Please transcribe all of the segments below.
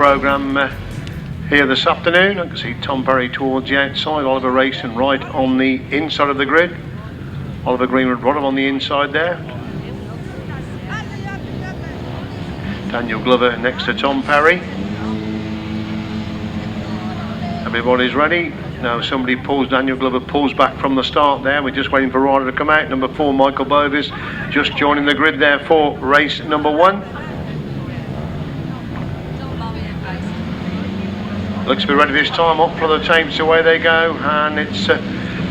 programme here this afternoon. I can see Tom Barrie towards the outside, Oliver racing right on the inside of the grid. Oliver Greenwood Rodham on the inside there. Daniel Glover next to Tom Barrie. Everybody's ready. Now somebody pulls, Daniel Glover pulls back from the start there. We're just waiting for Ryder to come out. Number 4, Michael Bovis, just joining the grid there for race number 1. Looks to be ready this time, up for the tapes, away they go, and it's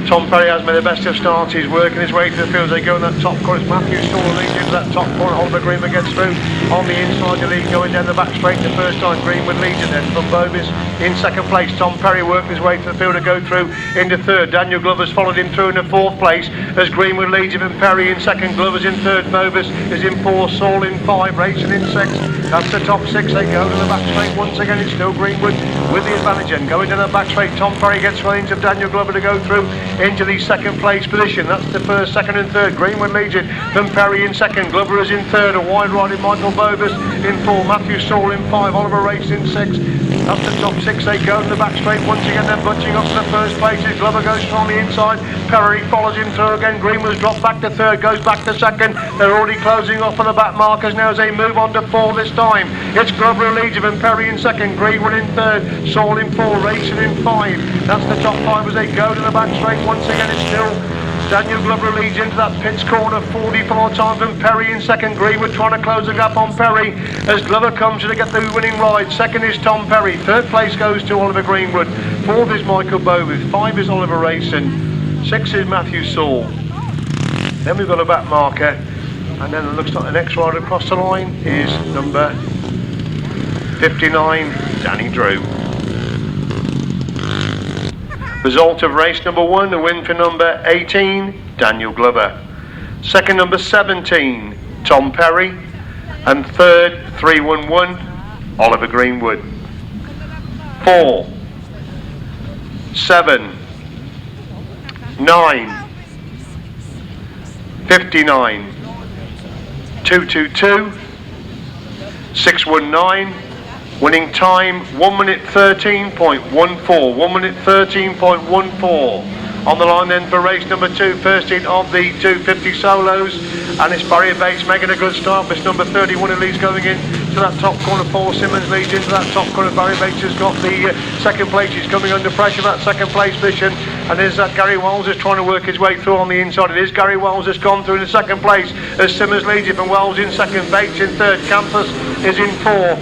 Tom Barrie has made the best of starts. He's working his way through the field as they go in that top corner. It's Matthew Stall leads into that top corner. Oliver Greenwood gets through on the inside, the lead going down the back straight the first time. Greenwood leads it then from Bovis in second place. Tom Barrie working his way through the field to go through into third. Daniel Glover's followed him through in the fourth place as Greenwood leads him and Barrie in second. Glover's in third, Bovis is in fourth, Saul in 5, racing in 6. That's the top 6. They go to the back straight once again. It's still Greenwood with the advantage and going to the back straight. Tom Barrie gets range of Daniel Glover to go through into the second place position. That's the first, second and third. Greenwood leads it from Barrie in second. Glover is in third. A wide ride in Michael Bovis in 4. Matthew Saul in 5. Oliver Race in 6. That's the top 6. They go to the back straight once again. Then bunching up to the first places. Glover goes from the inside. Barrie follows him through again. Greenwood's dropped back to third. Goes back to second. They're already closing off on the back markers now as they move on to 4 this time. It's Glover who leads him and Barrie in second. Greenwood in third. Saul in 4. Racing in 5. That's the top 5 as they go to the back straight once again. It's still Daniel Glover leads into that pits corner, 44 times from Barrie in second. Greenwood trying to close the gap on Barrie as Glover comes to get the winning ride. Second is Tom Barrie. Third place goes to Oliver Greenwood. 4th is Michael Bovis. 5 is Oliver Racing. 6 is Matthew Saul. Then we've got a back marker, and then it looks like the next rider across the line is number 59, Danny Drew. Result of race number 1, the win for number 18, Daniel Glover. Second, number 17, Tom Barrie. And third, 311, Oliver Greenwood. 4, 7, 9, 59, 222, 619. Winning time 1 minute 13.14. 1 minute 13.14. On the line then for race number 2, first in of the 250 solos, and it's Barrie Bates making a good start. It's number 31 at least going in to that top corner. Paul Simmons leads into that top corner. Barrie Bates has got the second place. He's coming under pressure for that second place position, and there's that Gary Wells is trying to work his way through on the inside. It is Gary Wells has gone through in the second place as Simmons leads it, and Wells in second, Bates in third, Campus is in 4.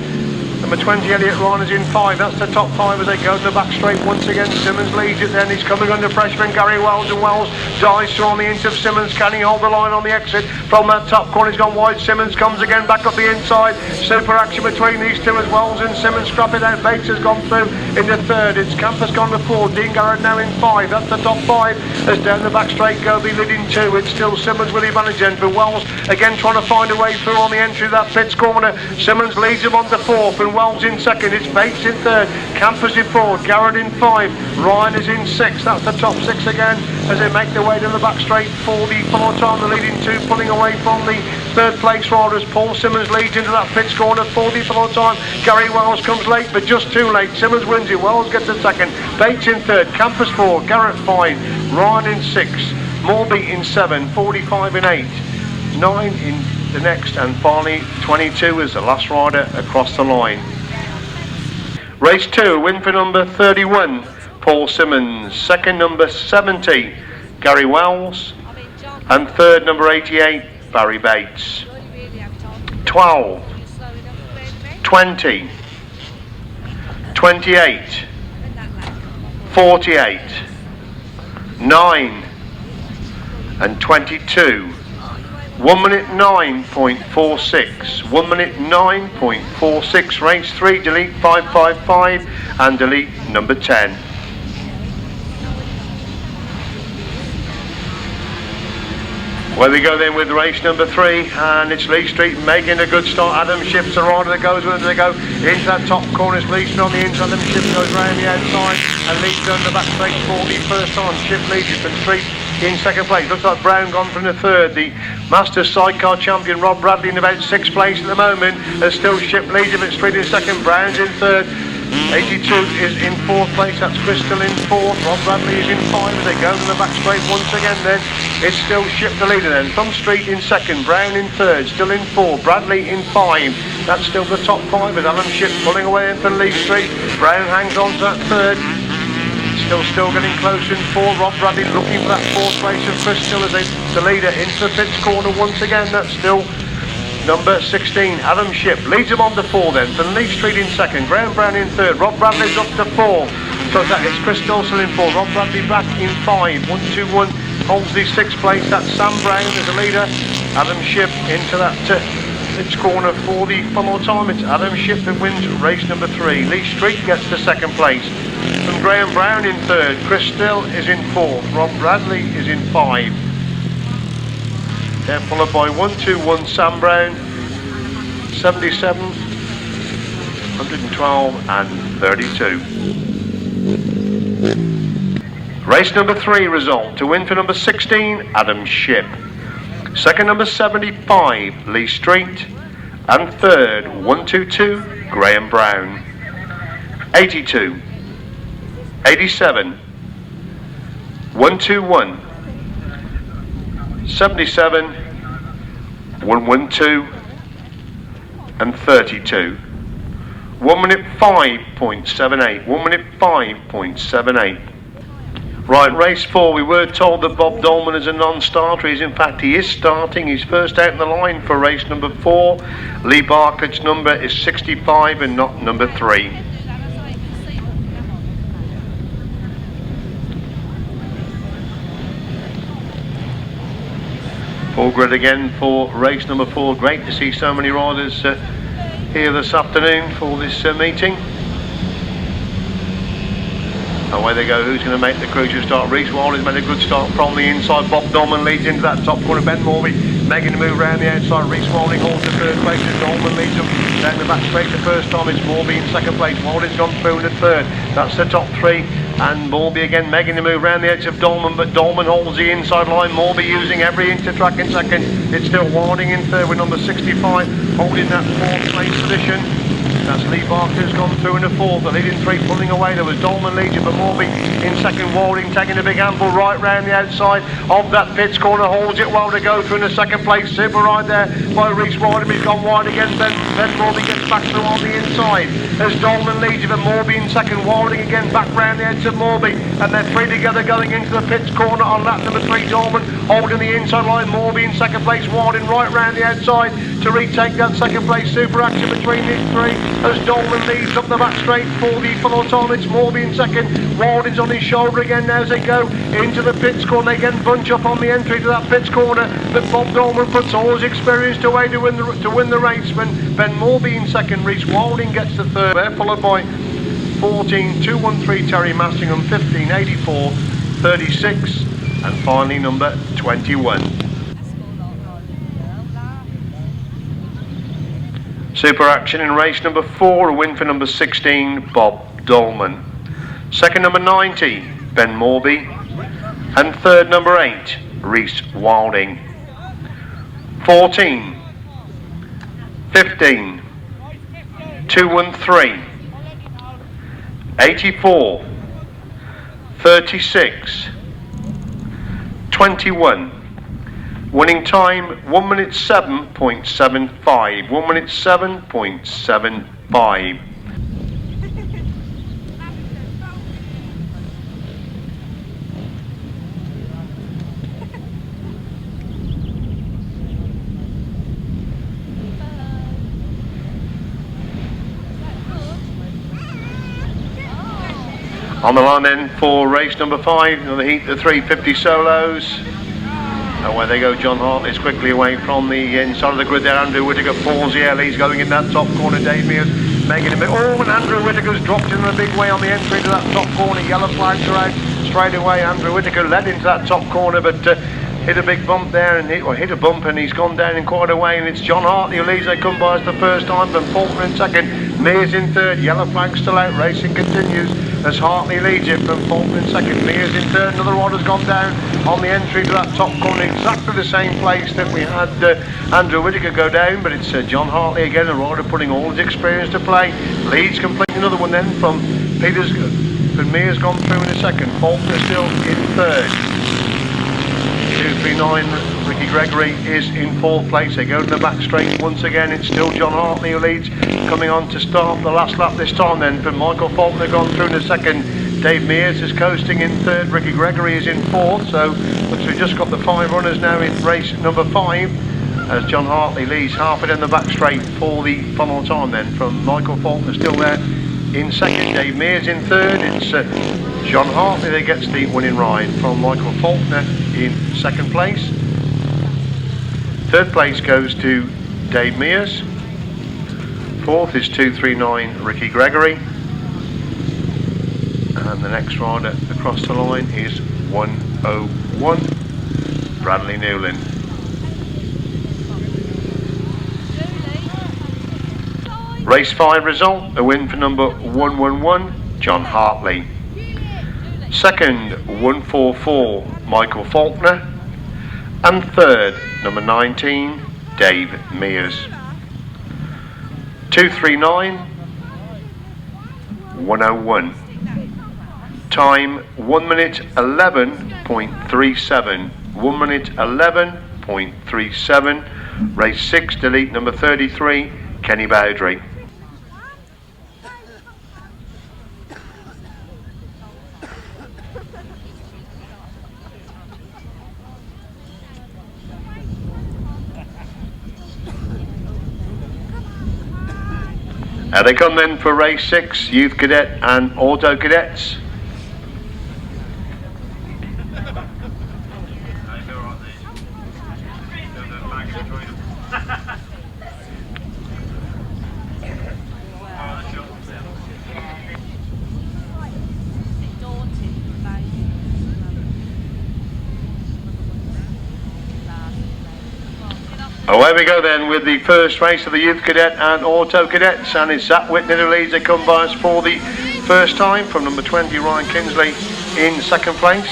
Number 20, Elliott is in 5. That's the top 5 as they go to the back straight once again. Simmons leads it then. He's coming under pressure from Gary Wells, and Wells dives through on the into of Simmons. Can he hold the line on the exit from that top corner? He's gone wide. Simmons comes again back up the inside. Super action between these two as Wells and Simmons scrap it out. Bates has gone through into third. It's Campus gone to 4. Dean Garrod now in 5. That's the top 5 as down the back straight go be leading 2. It's still Simmons with the advantage then for Wells again trying to find a way through on the entry of that pits corner. Simmons leads him on to 4th and Wells in second. It's Bates in third, Campus in 4, Garrod in 5, Ryan is in 6. That's the top 6 again as they make their way to the back straight for the 4 time. The leading 2 pulling away from the third place riders. Paul Simmons leads into that pits corner, 44 time. Gary Wells comes late but just too late. Simmons wins it, Wells gets a second, Bates in third, Campus 4, Garrett 5, Ryan in 6, Morbey in 7, 45 in 8, 9 in the next, and finally 22 is the last rider across the line. Race 2, win for number 31, Paul Simmons. Second, number 70, Gary Wells. And third, number 88, Barrie Bates. 12, 20, 28, 48, 9, and 22. 1 minute 9.46. 1 minute 9.46. Race 3, delete 555 and delete number 10. Well, we go then with race number 3, and it's Lee Street making a good start. Adam Shipp's the rider that goes with them. They go into that top corner. It's Lee Street on the inside. Adam Shipp goes round the outside, and Lee's on the back straight for the first time. Shipp leads it from Street in second place. Looks like Brown gone from the third. The Masters Sidecar champion Rob Bradley in about sixth place at the moment. There's still Shipp leads him at Street in second. Brown's in third. 82 is in fourth place. That's Crystal in fourth. Rob Bradley is in five. As they go to the back straight once again then. It's still Shipp the leader then. From Street in second. Brown in third. Still in fourth. Bradley in five. That's still the top five as Alan Shipp pulling away in from Lee Street. Brown hangs on to that third. Still getting closer in four. Rob Bradley looking for that fourth place of Crystal as the leader into the pits corner once again. That's still number 16, Adam Shipp. Leads him on to four then. From Lee Street in second. Graeme Brown in third. Rob Bradley's up to four. So that is Crystal still in four. Rob Bradley back in five. 1-2-1 holds the sixth place. That's Sam Brown as the leader. Adam Shipp into that pits corner for the full time. It's Adam Shipp that wins race number 3. Lee Street gets the second place. From Graeme Brown in third. Crystal is in fourth. Rob Bradley is in five. They're followed by 1-2-1 Sam Brown, 77, 112 and 32. Race number 3 result. To win for number 16, Adam Shipp. Second number 75, Lee Street. And third, 1-2-2, Graeme Brown. 82, 87, 1-2-1. 77, 1-1-2 and 32. 1 minute 5.78. 1 minute 5.78. Right, race 4. We were told that Bob Dolman is a non-starter. In fact, he is starting. He's first out in the line for race number 4. Lee Bartlett's number is 65 and not number 3. Full grid again for race number 4. Great to see so many riders here this afternoon for this meeting. Away they go. Who's going to make the crucial start? Rhys has made a good start from the inside. Bob Dolman leads into that top corner. Ben Morbey making the move around the outside. Rhys holds to third place as Dolman leads him down the back straight the first time. It's Morbey in second place. Walding's gone through in the third. That's the top 3. And Morbey again making the move around the edge of Dolman, but Dolman holds the inside line. Morbey using every inch of track in second. It's still Wilding in third with number 65 holding that fourth place position. That's Lee Barker's gone through in the fourth. The leading 3 pulling away. There was Dolman leading, but Morbey in second. Wilding taking a big handful right round the outside of that pits corner. Holds it well to go through in the second place. Super right there by Rhys Wilding. He's gone wide again. Then Morbey gets back through on the inside. As Dolman leads him, and Morbey in second. Wilding again back round the edge of Morbey. And they're 3 together going into the pits corner on lap number 3. Dolman holding the inside line. Morbey in second place. Wilding right round the outside to retake that second place. Super action between these 3. As Dolman leads up the back straight for the full time. It's Morbey in second. Wilding's on his shoulder again now as they go into the pits corner. They again bunch up on the entry to that pits corner. But Bob Dolman puts all his experience away to win the race. When Ben Morbey in second, Rhys Wilding gets the third. They're followed by 14, 213 Terry Massingham, 15, 84, 36, and finally number 21. Super action in race number 4, a win for number 16, Bob Dolman. Second number 90, Ben Morbey. And third number 8, Rhys Wilding. 14, 15, 213, 84, 36, 21. Winning time 1 minute 7.75. 1 minute 7.75. On the line then for race number 5, another heat, the 350 solos. And where they go, John Hartley is quickly away from the inside of the grid there. Andrew Whittaker falls the He's going in that top corner. Dave Mears making him. Oh, and Andrew Whittaker's dropped in a big way on the entry to that top corner. Yellow flags are out straight away. Andrew Whittaker led into that top corner, but hit a big bump there and hit a bump, and he's gone down in quite a way. And it's John Hartley who leads. They come by us the first time. From Faulkner in second, Mears in third. Yellow flag still out. Racing continues. as Hartley leads it from Faulkner in second. Mears in third. Another rod has gone down on the entry to that top corner, exactly the same place that we had Andrew Whittaker go down, but it's John Hartley again, a rider putting all his experience to play. Leads complete. Another one then from Peters. But Mears gone through in a second. Faulkner still in third. 239. Ricky Gregory is in fourth place. They go to the back straight once again. It's still John Hartley who leads, coming on to start the last lap this time then. But Michael Faulkner gone through in a second. Dave Mears is coasting in third. Ricky Gregory is in fourth. So looks we've just got the 5 runners now in race number 5. As John Hartley leads half it in the back straight for the final time then from Michael Faulkner still there in second. Dave Mears in third. It's John Hartley that gets the winning ride from Michael Faulkner in second place. Third place goes to Dave Mears. Fourth is 239 Ricky Gregory. And the next rider across the line is 101 Bradley Newland. Race 5 result, a win for number 111 John Hartley. Second, 144 Michael Faulkner. And third, number 19 Dave Mears. 239 101. Time 1 minute 11.37. 1 minute 11.37. Race 6, delete number 33 Kenny Bowdry. They come then for race 6, Youth Cadet and Auto Cadets. Away we go then with the first race of the Youth Cadet and Auto Cadets, and it's Zach Whitney who leads. They come by us for the first time from number 20 Ryan Kinsley in second place.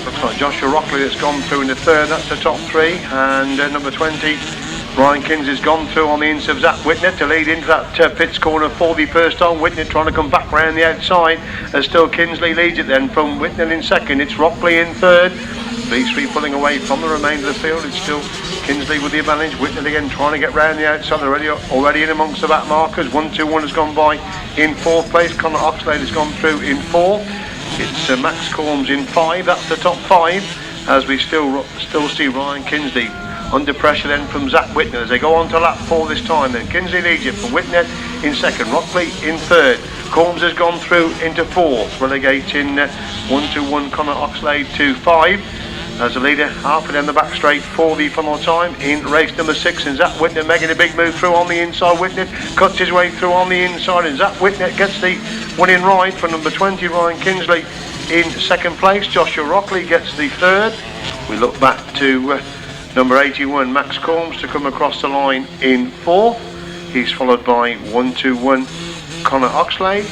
Looks like Joshua Rockley that's gone through in the third. That's the top 3, and number 20 Ryan Kinsley's gone through on the inside of Zach Whitney to lead into that pits corner for the first time. Whitney trying to come back round the outside as still Kinsley leads it then from Whitney in second. It's Rockley in third. These 3 pulling away from the remainder of the field. It's still Kinsley with the advantage. Whitney again trying to get round the outside. They're already in amongst the back markers. 1-2-1 has gone by in fourth place. Connor Oxlade has gone through in fourth. It's Max Corms in 5. That's the top 5. As we still see Ryan Kinsley under pressure then from Zach Whitney as they go on to lap 4 this time. Then Kinsley leads it from Whitney in second. Rockley in third. Corms has gone through into fourth, relegating 1-2-1 Connor Oxlade to 5. As a leader, half it in the back straight for the final time in race number 6, and Zach Whitney making a big move through on the inside. Whitney cuts his way through on the inside, and Zach Whitney gets the winning ride for number 20 Ryan Kinsley in second place. Joshua Rockley gets the third. We look back to number 81 Max Corms to come across the line in fourth. He's followed by 1-2-1 Connor Oxlade.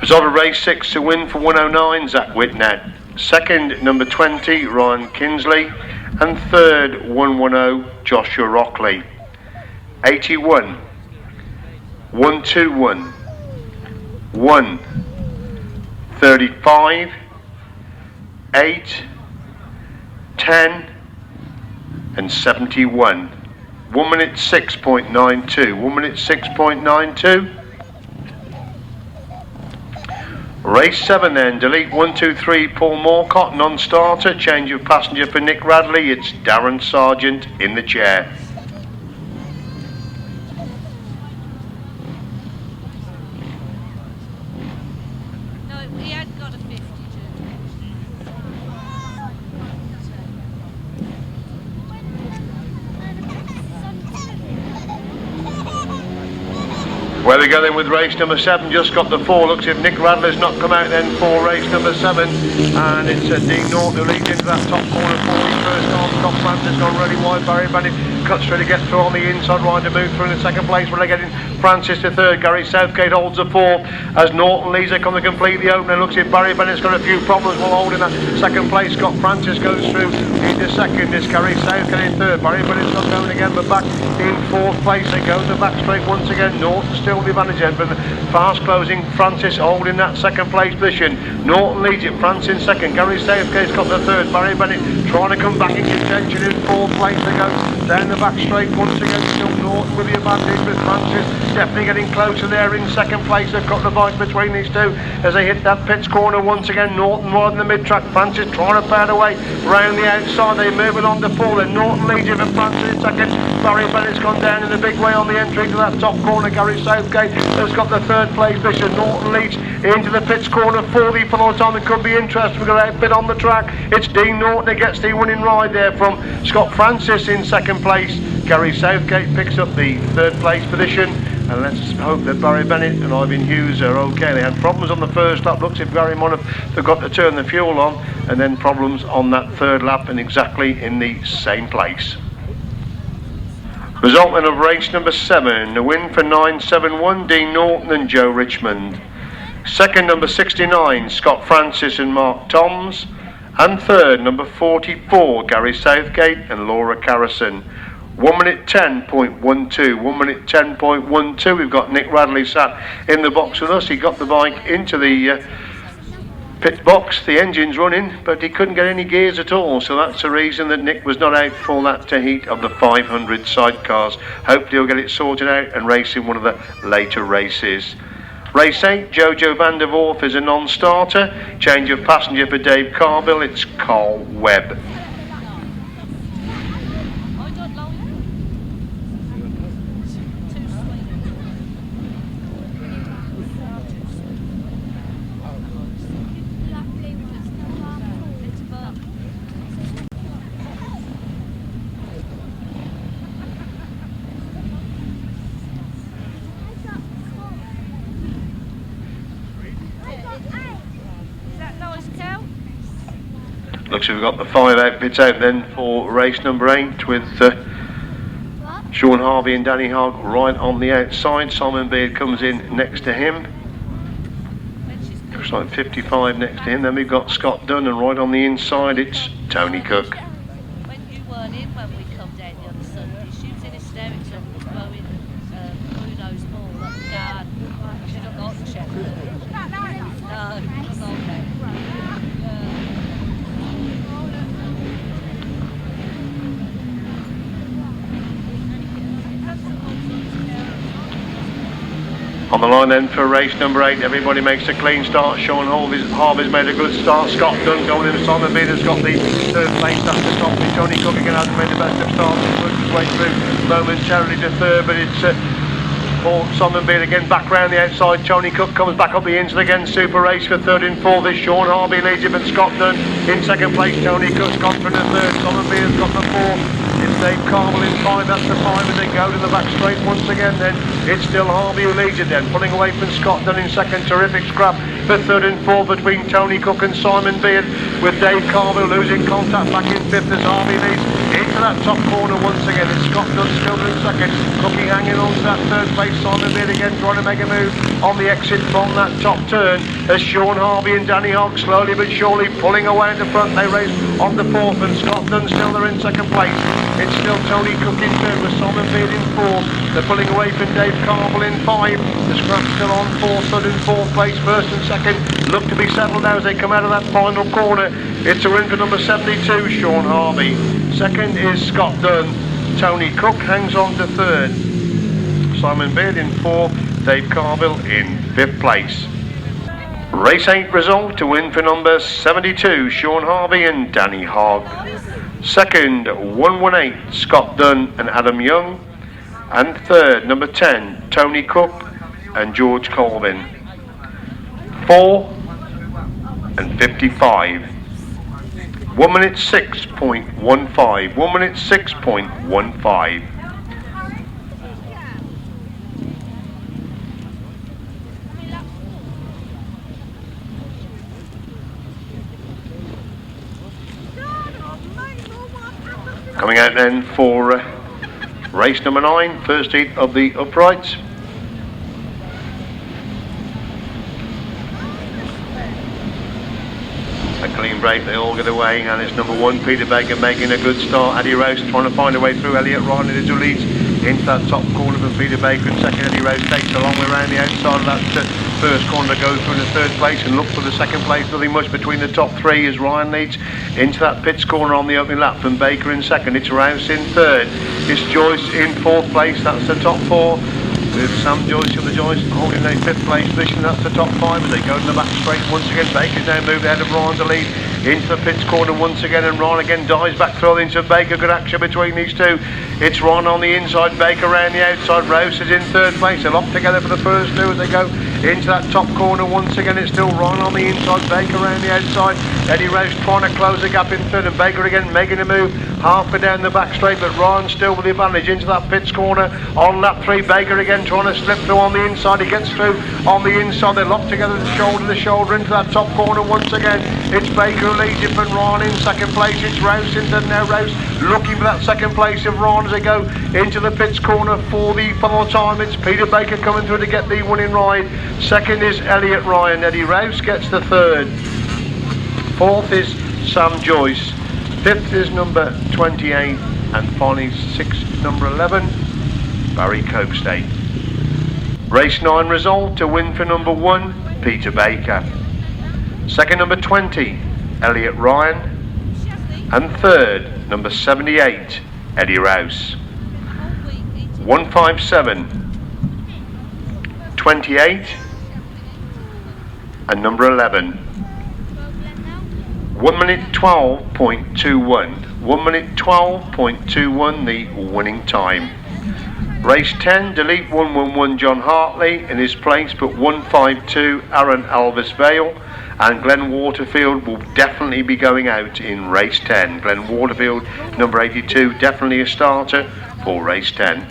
Result of race 6 to win for 109 Zach Whitney. Second, number 20 Ryan Kinsley, and third 110 Joshua Rockley. 81 1-2-1 1 35 8 10 and 71. 1 minute 6.92. 1 minute 6.92. Race 7 then, delete 1-2-3 Paul Moorcott, non-starter, change of passenger for Nick Radley. It's Darren Sargent in the chair. No, he had got a 52. Where we go then with race number 7, just got the 4. Looks if Nick Radler's not come out then for race number 7. And it's Dean Norton who leads into that top corner for his first time. Scott Francis gone really wide. Barrie Bennett cuts through to get through on the inside right to move through in the second place. We're getting Francis to third. Gary Southgate holds the 4 as Norton leads. They come to complete the opener. Looks if Barrie Bennett's got a few problems while holding that second place. Scott Francis goes through into second. It's Gary Southgate in third. Barrie Bennett's not going again, but back in fourth place. They go to back straight once again. Norton still the manager, but fast closing. Francis holding that second place position. Norton leads it. Francis in second. Gary Southgate's got the third. Barrie Bennett trying to come back in contention in fourth place. They go down the back straight once again. Still Norton with the advantage, but Francis definitely getting closer there in second place. They've got the bike between these two as they hit that pits corner once again. Norton more than the mid-track. Francis trying to pound away round the outside. They move it on to 4. Then Norton leads it, but Francis in second. Barrie Bennett's gone down in a big way on the entry to that top corner. Gary Southgate has got the third place position. Norton leads into the pits corner for the final time. It could be interesting. We've got a bit on the track. It's Dean Norton that gets the winning ride there from Scott Francis in second place. Gary Southgate picks up the third place position. And let's hope that Barrie Bennett and Ivan Hughes are okay. They had problems on the first lap. Looks if Gary might have forgot to turn the fuel on, and then problems on that third lap and exactly in the same place. Result then of race number 7, a win for 971, Dean Norton and Joe Richmond. Second, number 69, Scott Francis and Mark Toms. And third, number 44, Gary Southgate and Laura Carrison. 1 minute 10.12, 1 minute 10.12. We've got Nick Radley sat in the box with us. He got the bike into the pit box, the engine's running, but he couldn't get any gears at all, so that's the reason that Nick was not out for that heat of the 500 sidecars. Hopefully he'll get it sorted out and race in one of the later races. Race 8, Jojo van der Worf is a non-starter. Change of passenger for Dave Caveill, it's Carl Webb. Looks like we've got the 5 outfits out then for race number 8 with Sean Harvey and Danny Hogg right on the outside. Simon Beard comes in next to him. Looks like 55 next to him. Then we've got Scott Dunn, and right on the inside it's Tony Cook. When you weren't in when we come down the other Sunday, she was in hysterics and was blowing who knows more up the garden. She don't like the shepherd. No, it's not okay. On the line then for race number 8, everybody makes a clean start. Sean Harvey's made a good start. Scott Dunn going in. Simon Beard has got the third place at the top. Tony Cook again hasn't made the best of starts. He's worked his way through momentarily to third, but it's Simon Beard again back round the outside. Tony Cook comes back up the inside again. Super race for third and fourth. This Sean Harvey leads him, and Scott Dunn in second place. Tony Cook's gone for the third. Simon Beard's got the fourth. It's Dave Caveill in 5, that's the 5 as they go to the back straight once again then. It's still Harvey who leads it then, pulling away from Scott Dunn in second. Terrific scrap for third and fourth between Tony Cook and Simon Beard, with Dave Caveill losing contact back in fifth as Harvey leads into that top corner once again. It's Scott Dunn still in second, looking hanging on to that third place. Simon Beard again trying to make a move on the exit from that top turn as Sean Harvey and Danny Hogg slowly but surely pulling away at the front. They race on the fourth, and Scott Dunn still there in second place. It's still Tony Cook in third with Simon Beard in fourth. They're pulling away from Dave Caveill in 5. The scrap's still on fourth, third and fourth place. First and second look to be settled now as they come out of that final corner. It's a win for number 72, Sean Harvey. Second is Scott Dunn. Tony Cook hangs on to third. Simon Beard in fourth. Dave Caveill in fifth place. Race 8 result, to win for number 72, Sean Harvey and Danny Hogg. Second, 118, Scott Dunn and Adam Young. And third, number 10, Tony Cook and George Colvin. 4 and 55. 1 minute 6.15. 1 minute 6.15. out then for race number 9, first heat of the uprights. A clean break, they all get away, and it's number 1, Peter Baker, making a good start. Eddie Rouse trying to find a way through. Elliott right in the two leads into that top corner for Peter Baker in second. Eddie Rouse takes a long way around the outside of that first corner to go through in the third place and look for the second place. Nothing much between the top 3 as Ryan leads into that pits corner on the opening lap from Baker in second. It's Rouse in third. It's Joyce in fourth place. That's the top 4. With Sam Joyce of the Joyce holding a 5th place position. That's the top 5 as they go to the back straight once again. Baker's now moved ahead of Ryan to lead into the pits corner once again, and Ryan again dives back through into Baker. Good action between these two. It's Ryan on the inside, Baker around the outside. Rouse is in third place. They're locked together for the first 2 as they go into that top corner once again. It's still Ryan on the inside, Baker around the outside. Eddie Rouse trying to close the gap in third, and Baker again making a move halfway down the back straight, but Ryan still with the advantage into that pits corner on lap 3. Baker again trying to slip through on the inside. He gets through on the inside. They're locked together shoulder to shoulder into that top corner once again. It's Baker who leads it, but Ryan in second place. It's Rouse in third now. Rouse looking for that second place of Ryan as they go into the pits corner for the final time. It's Peter Baker coming through to get the winning ride. Second is Elliott Ryan. Eddie Rouse gets the third. Fourth is Sam Joyce. 5th is number 28, and finally 6th, number 11, Barrie Copestake. Race 9 result, a win for number 1, Peter Baker. Second, number 20, Elliott Ryan. And third, number 78, Eddie Rouse. 157, 28, and number 11. 1 minute 12.21. 1 minute 12.21 the winning time. Race 10, delete 111 John Hartley in his place, but 152 Aaron Alvis-Vale, and Glen Waterfield will definitely be going out in race 10. Glen Waterfield, number 82, definitely a starter for race 10.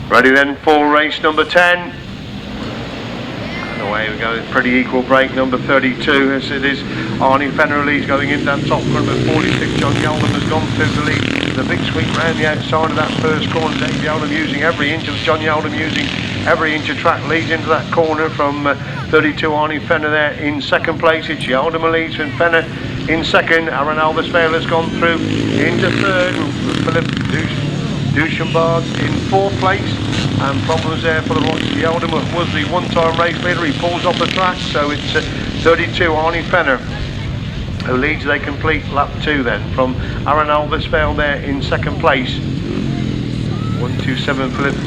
Ready then for race number 10. And away we go, pretty equal break, number 32 as it is Arnie Fenner leads going into that top corner, but 46 John Yeldham has gone through the lead. The big sweep round the outside of that first corner. Dave Yeldham using every inch of John Yeldham using every inch of track, leads into that corner from 32 Arnie Fenner there in second place. It's Yeldham who leads from Fenner in second. Aaron Alvis-Vale has gone through into third. Philip Duchambeau in fourth place, and problems there for the Yeldham was the one-time race leader. He pulls off the track, so it's 32 Arnie Fenner who leads. They complete lap 2 then from Aaron Alvis-Vale there in second place. 127 Philip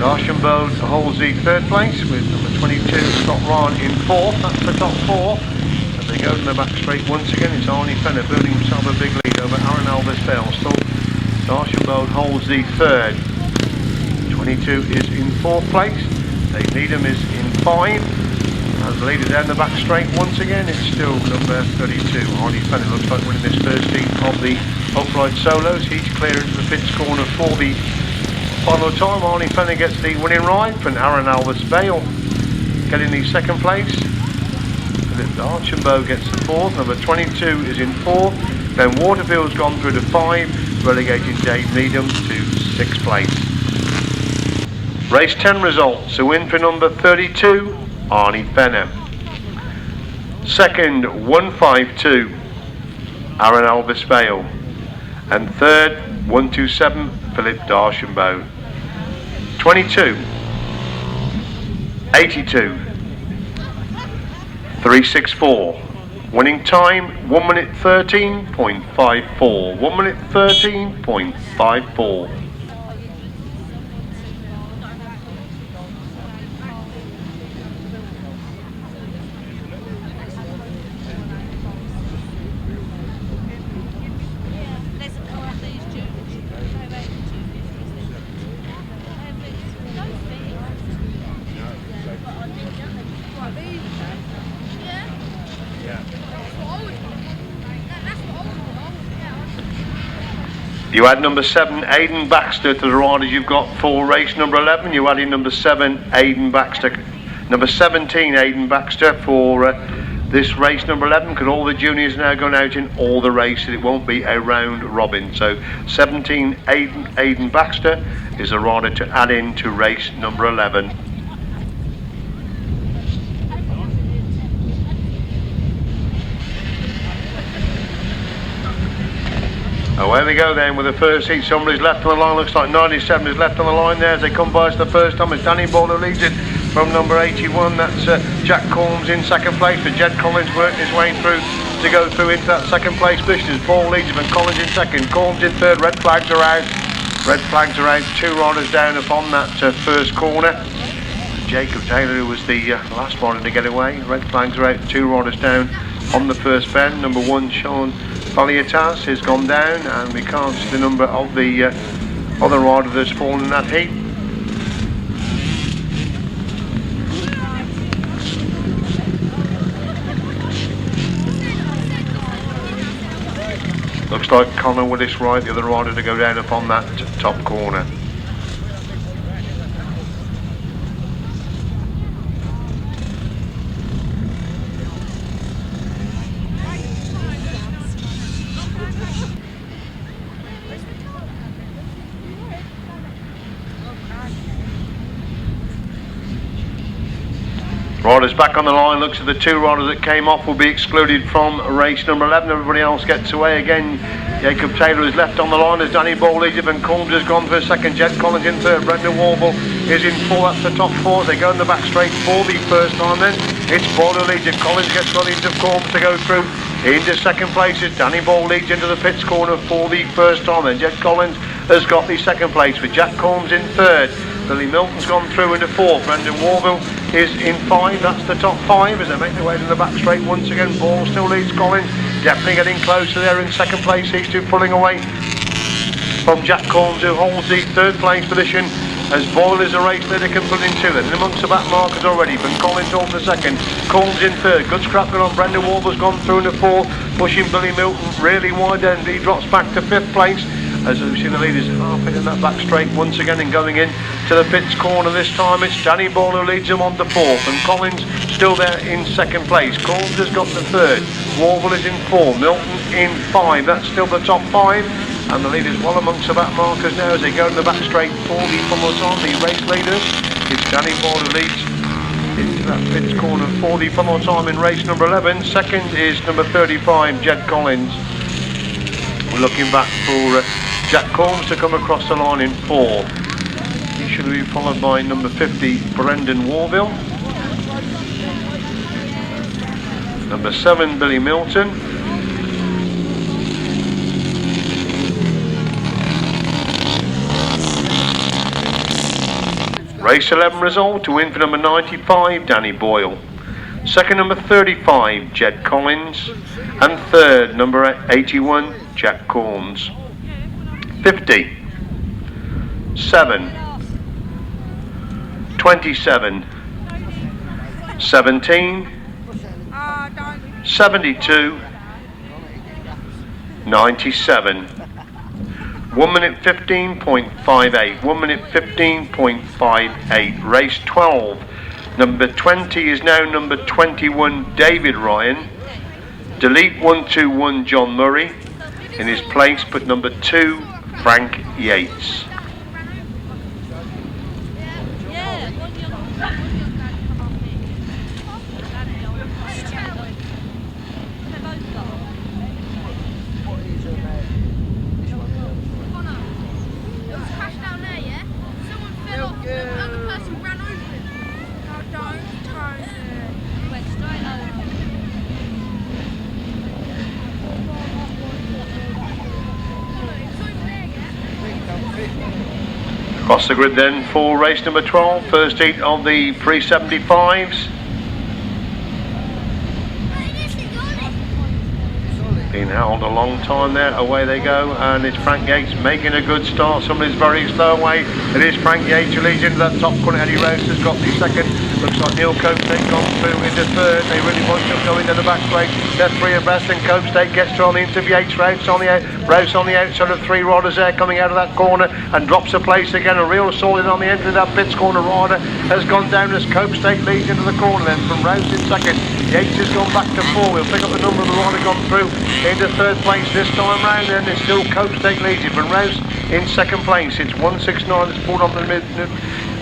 Duchambeau holds the third place with number 22 Scott Ryan in fourth. That's the top 4 as they go to the back straight once again. It's Arnie Fenner building himself a big lead over Aaron Alvis-Vale. Still Duchambeau holds the third. 22 is in fourth place. Dave Needham is in 5. As the leader down the back straight once again, it's still number 32. Arnie Fenner looks like winning this first heat of the upright solos. He's clear into the pits corner for the final time. Arnie Fenner gets the winning ride from Aaron Alvis-Vale getting the second place. Philip Duchambeau gets the fourth. Number 22 is in fourth. Then Waterfield's gone through to 5, relegating Dave Needham to 6th place. Race 10 results, a win for number 32, Arnie Fenner. Second, 152, Aaron Alvis-Vale. And third, 127, Philip Duchambeau. 22, 82, 364. Winning time, 1 minute 13.54. 1 minute 13.54. You add number 7, Aidan Baxter, to the riders you've got for race number 11. You add in number 7, Aidan Baxter. Number 17, Aidan Baxter, for this race number 11, because all the juniors now going out in all the races. It won't be a round robin. So 17, Aidan Baxter is a rider to add in to race number 11. Away we go then with the first heat. Somebody's left on the line. Looks like 97 is left on the line there as they come by. It's the first time. It's Danny Ball who leads it from number 81. That's Jack Corms in second place. But Jed Collins worked his way through to go through into that second place position. As Ball leads him and Collins in second. Corms in third. Red flags are out. Red flags are out. 2 riders down upon that first corner. Jacob Taylor, who was the last rider to get away. Red flags are out. 2 riders down on the first bend. Number 1, Sean Palliatas has gone down, and we can't see the number of the other rider that's fallen in that heat. Looks like Connor Willis right, the other rider to go down upon that top corner. Riders back on the line. Looks at the 2 riders that came off will be excluded from race number 11. Everybody else gets away again. Jacob Taylor is left on the line as Danny Ball leads it, and Combs has gone for a second. Jed Collins in third. Brendan Warble is in 4. That's the top 4. They go in the back straight for the first time then. It's Ball who leads it. Collins gets the lead of Combs to go through into second place. As Danny Ball leads into the pits corner for the first time. Then Jed Collins has got the second place with Jack Combs in third. Billy Milton's gone through into 4th. Brendan Warville is in 5. That's the top 5 as they make their way to the back straight once again. Ball still leads Collins. Definitely getting closer there in second place. These 2 pulling away from Jack Corms, who holds the 3rd place position as Boyle is a race leader can put in 2. Then in amongst the back markers already, but Collins on for second. Corms in 3rd. Good scrap going on. Brendan Warville's gone through into 4th, pushing Billy Milton really wide, and he drops back to 5th place. As we see the leaders half in that back straight once again, and going in to the pits corner this time, it's Danny Ball who leads him on to 4th, and Collins still there in second place. Collins has got the 3rd. Warville is in 4. Milton in 5. That's still the top 5, and the leaders well amongst the back markers now as they go in the back straight for the funnel time. The race leaders, it's Danny Ball who leads into that pits corner for the funnel time in race number 11. Second is number 35, Jed Collins. We're looking back for Jack Corms to come across the line in 4. He should be followed by number 50, Brendan Warville. Number 7, Billy Milton. Race 11 result. To win for number 95, Danny Boyle. Second, number 35, Jed Collins. And third, number 81, Jack Corms. 50, 7, 27, 17, 72, 97. 1 minute 15.58. 1 minute 15.58. Race 12. Number 20 is now number 21, David Ryan. Delete 121, John Murray. In his place, put number 2, Frank Yates. Across the grid then for race number 12, first heat of the pre-75s. Been held a long time there. Away they go, and it's Frank Yates making a good start. Somebody's very slow away. It is Frank Yates who leads into that top corner. Eddie Rouse has got the second. Looks like Neil Copestake gone through into third. They really want to go into the back straight. They're three abreast, and Copestake gets to on the into Yates. Rouse on the outside of three riders there, coming out of that corner and drops a place again. A real solid on the entry. That Pitts corner rider has gone down as Copestake leads into the corner. Then from Rouse in second. Yates has gone back to four. We'll pick up the number of the rider gone through into third place this time round, and it's still Copestake leads it. From Rouse in second place. It's 169 that's pulled on the mid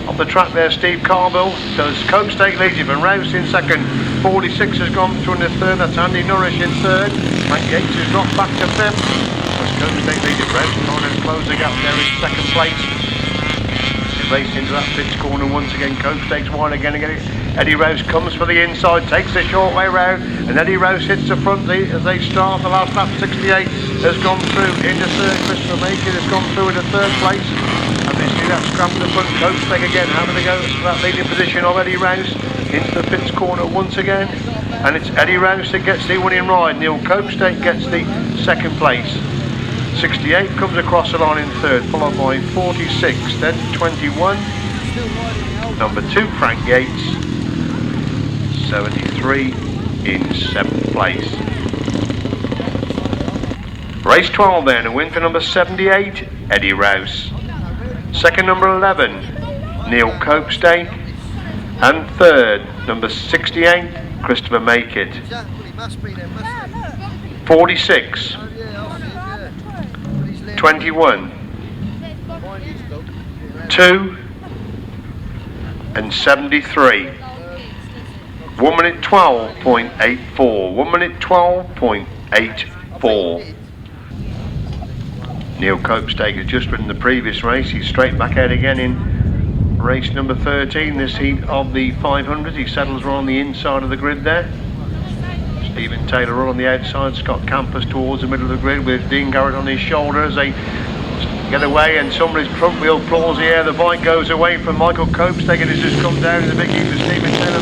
of the track there. Steve Caveill does Copestake leads it. From Rouse in second. 46 has gone through in the third. That's Andy Nourish in third. Frank Yates has dropped back to fifth. That's Copestake leads it. Rouse trying to close the gap there in second place. Raced into that Pitts corner once again. Copestake's wide again. Eddie Rouse comes for the inside, takes the short way round, and Eddie Rouse hits the front as they start. The last lap 68 has gone through into third. Christopher Makin has gone through into third place, and they see that scrap in the front. Copestake again having to go to that leading position of Eddie Rouse into the Pitts corner once again, and it's Eddie Rouse that gets the winning ride. Neil Copestake gets the second place. 68 comes across the line in third, followed by 46, then 21, number 2 Frank Yates, 73 in 7th place. Race 12 then, a win for number 78, Eddie Rouse. Second, number 11, Neil Copestake, and third, number 68, Christopher Makin. 46. 21, 2, and 73. 1 minute 12.84. 1 minute 12.84. Neil Copestake has just ridden the previous race. He's straight back out again in race number 13, this heat of the 500. He settles around the inside of the grid there. Stephen Taylor all on the outside, Scott Campus towards the middle of the grid with Dean Garrod on his shoulder as they get away, and somebody's front wheel claws the air. The bike goes away from Michael Copestake and has just come down in the big heat with Stephen Taylor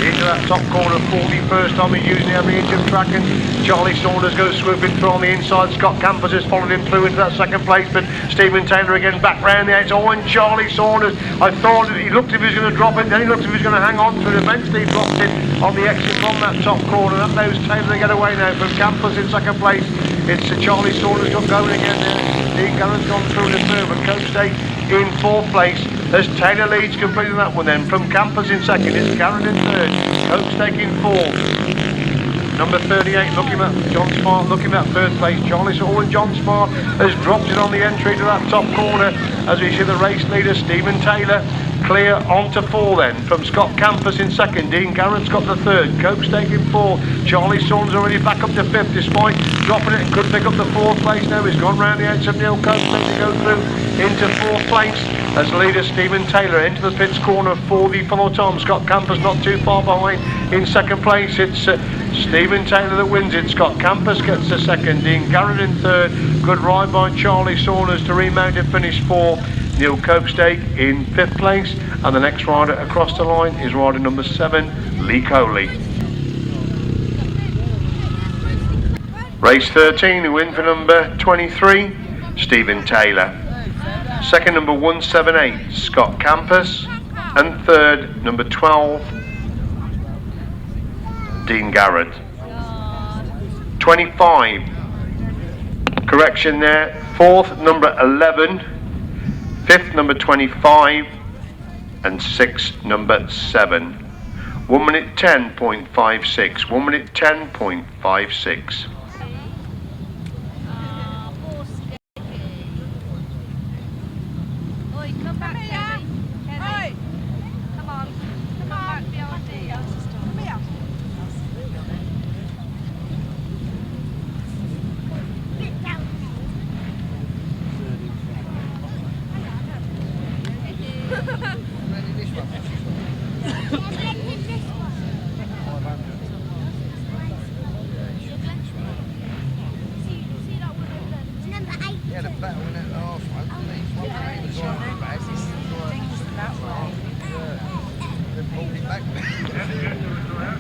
into that top corner. 41st time he's using the inch of track, and Charlie Saunders goes swooping through on the inside. Scott Campus has followed him through into that second place, but Stephen Taylor again back round the outside. Oh, and Charlie Saunders, I thought he looked if he was going to drop it, then he looked if he was going to hang on to it. Eventually he dropped it on the exit from that top corner. That knows Taylor to get away now from Campus in second place. It's Charlie Saunders got going again there. Dean Garrod's gone through the third, but Copestake in fourth place as Taylor leads completely that one then. From Campus in second, it's Garrod in third, Copestake in fourth. Number 38 looking at John Smart, looking at third place. Charlie Saunders, John Smart has dropped it on the entry to that top corner as we see the race leader Stephen Taylor clear onto four then. From Scott Campus in second, Dean Garrod's got the third, Copestake in fourth. Charlie Saunders already back up to fifth despite dropping it and could pick up the fourth place now. He's gone round the outside of Neil Copestake to go through into fourth place as leader Stephen Taylor into the Pitts corner for the peloton. Scott Campus not too far behind in second place. It's Stephen Taylor that wins it. Scott Campus gets the second, Dean Garrod in third. Good ride by Charlie Saunders to remount and finish fourth. Neil Copestake in fifth place, and the next rider across the line is rider number 7, Lee Coley. Race 13, a win for number 23, Stephen Taylor. Second, number 178, Scott Campus, and third, number 12, Dean Garrod. 25, correction there, fourth, number 11, fifth, number 25, and sixth, number 7. 1 minute 10.56. 1 minute 10.56.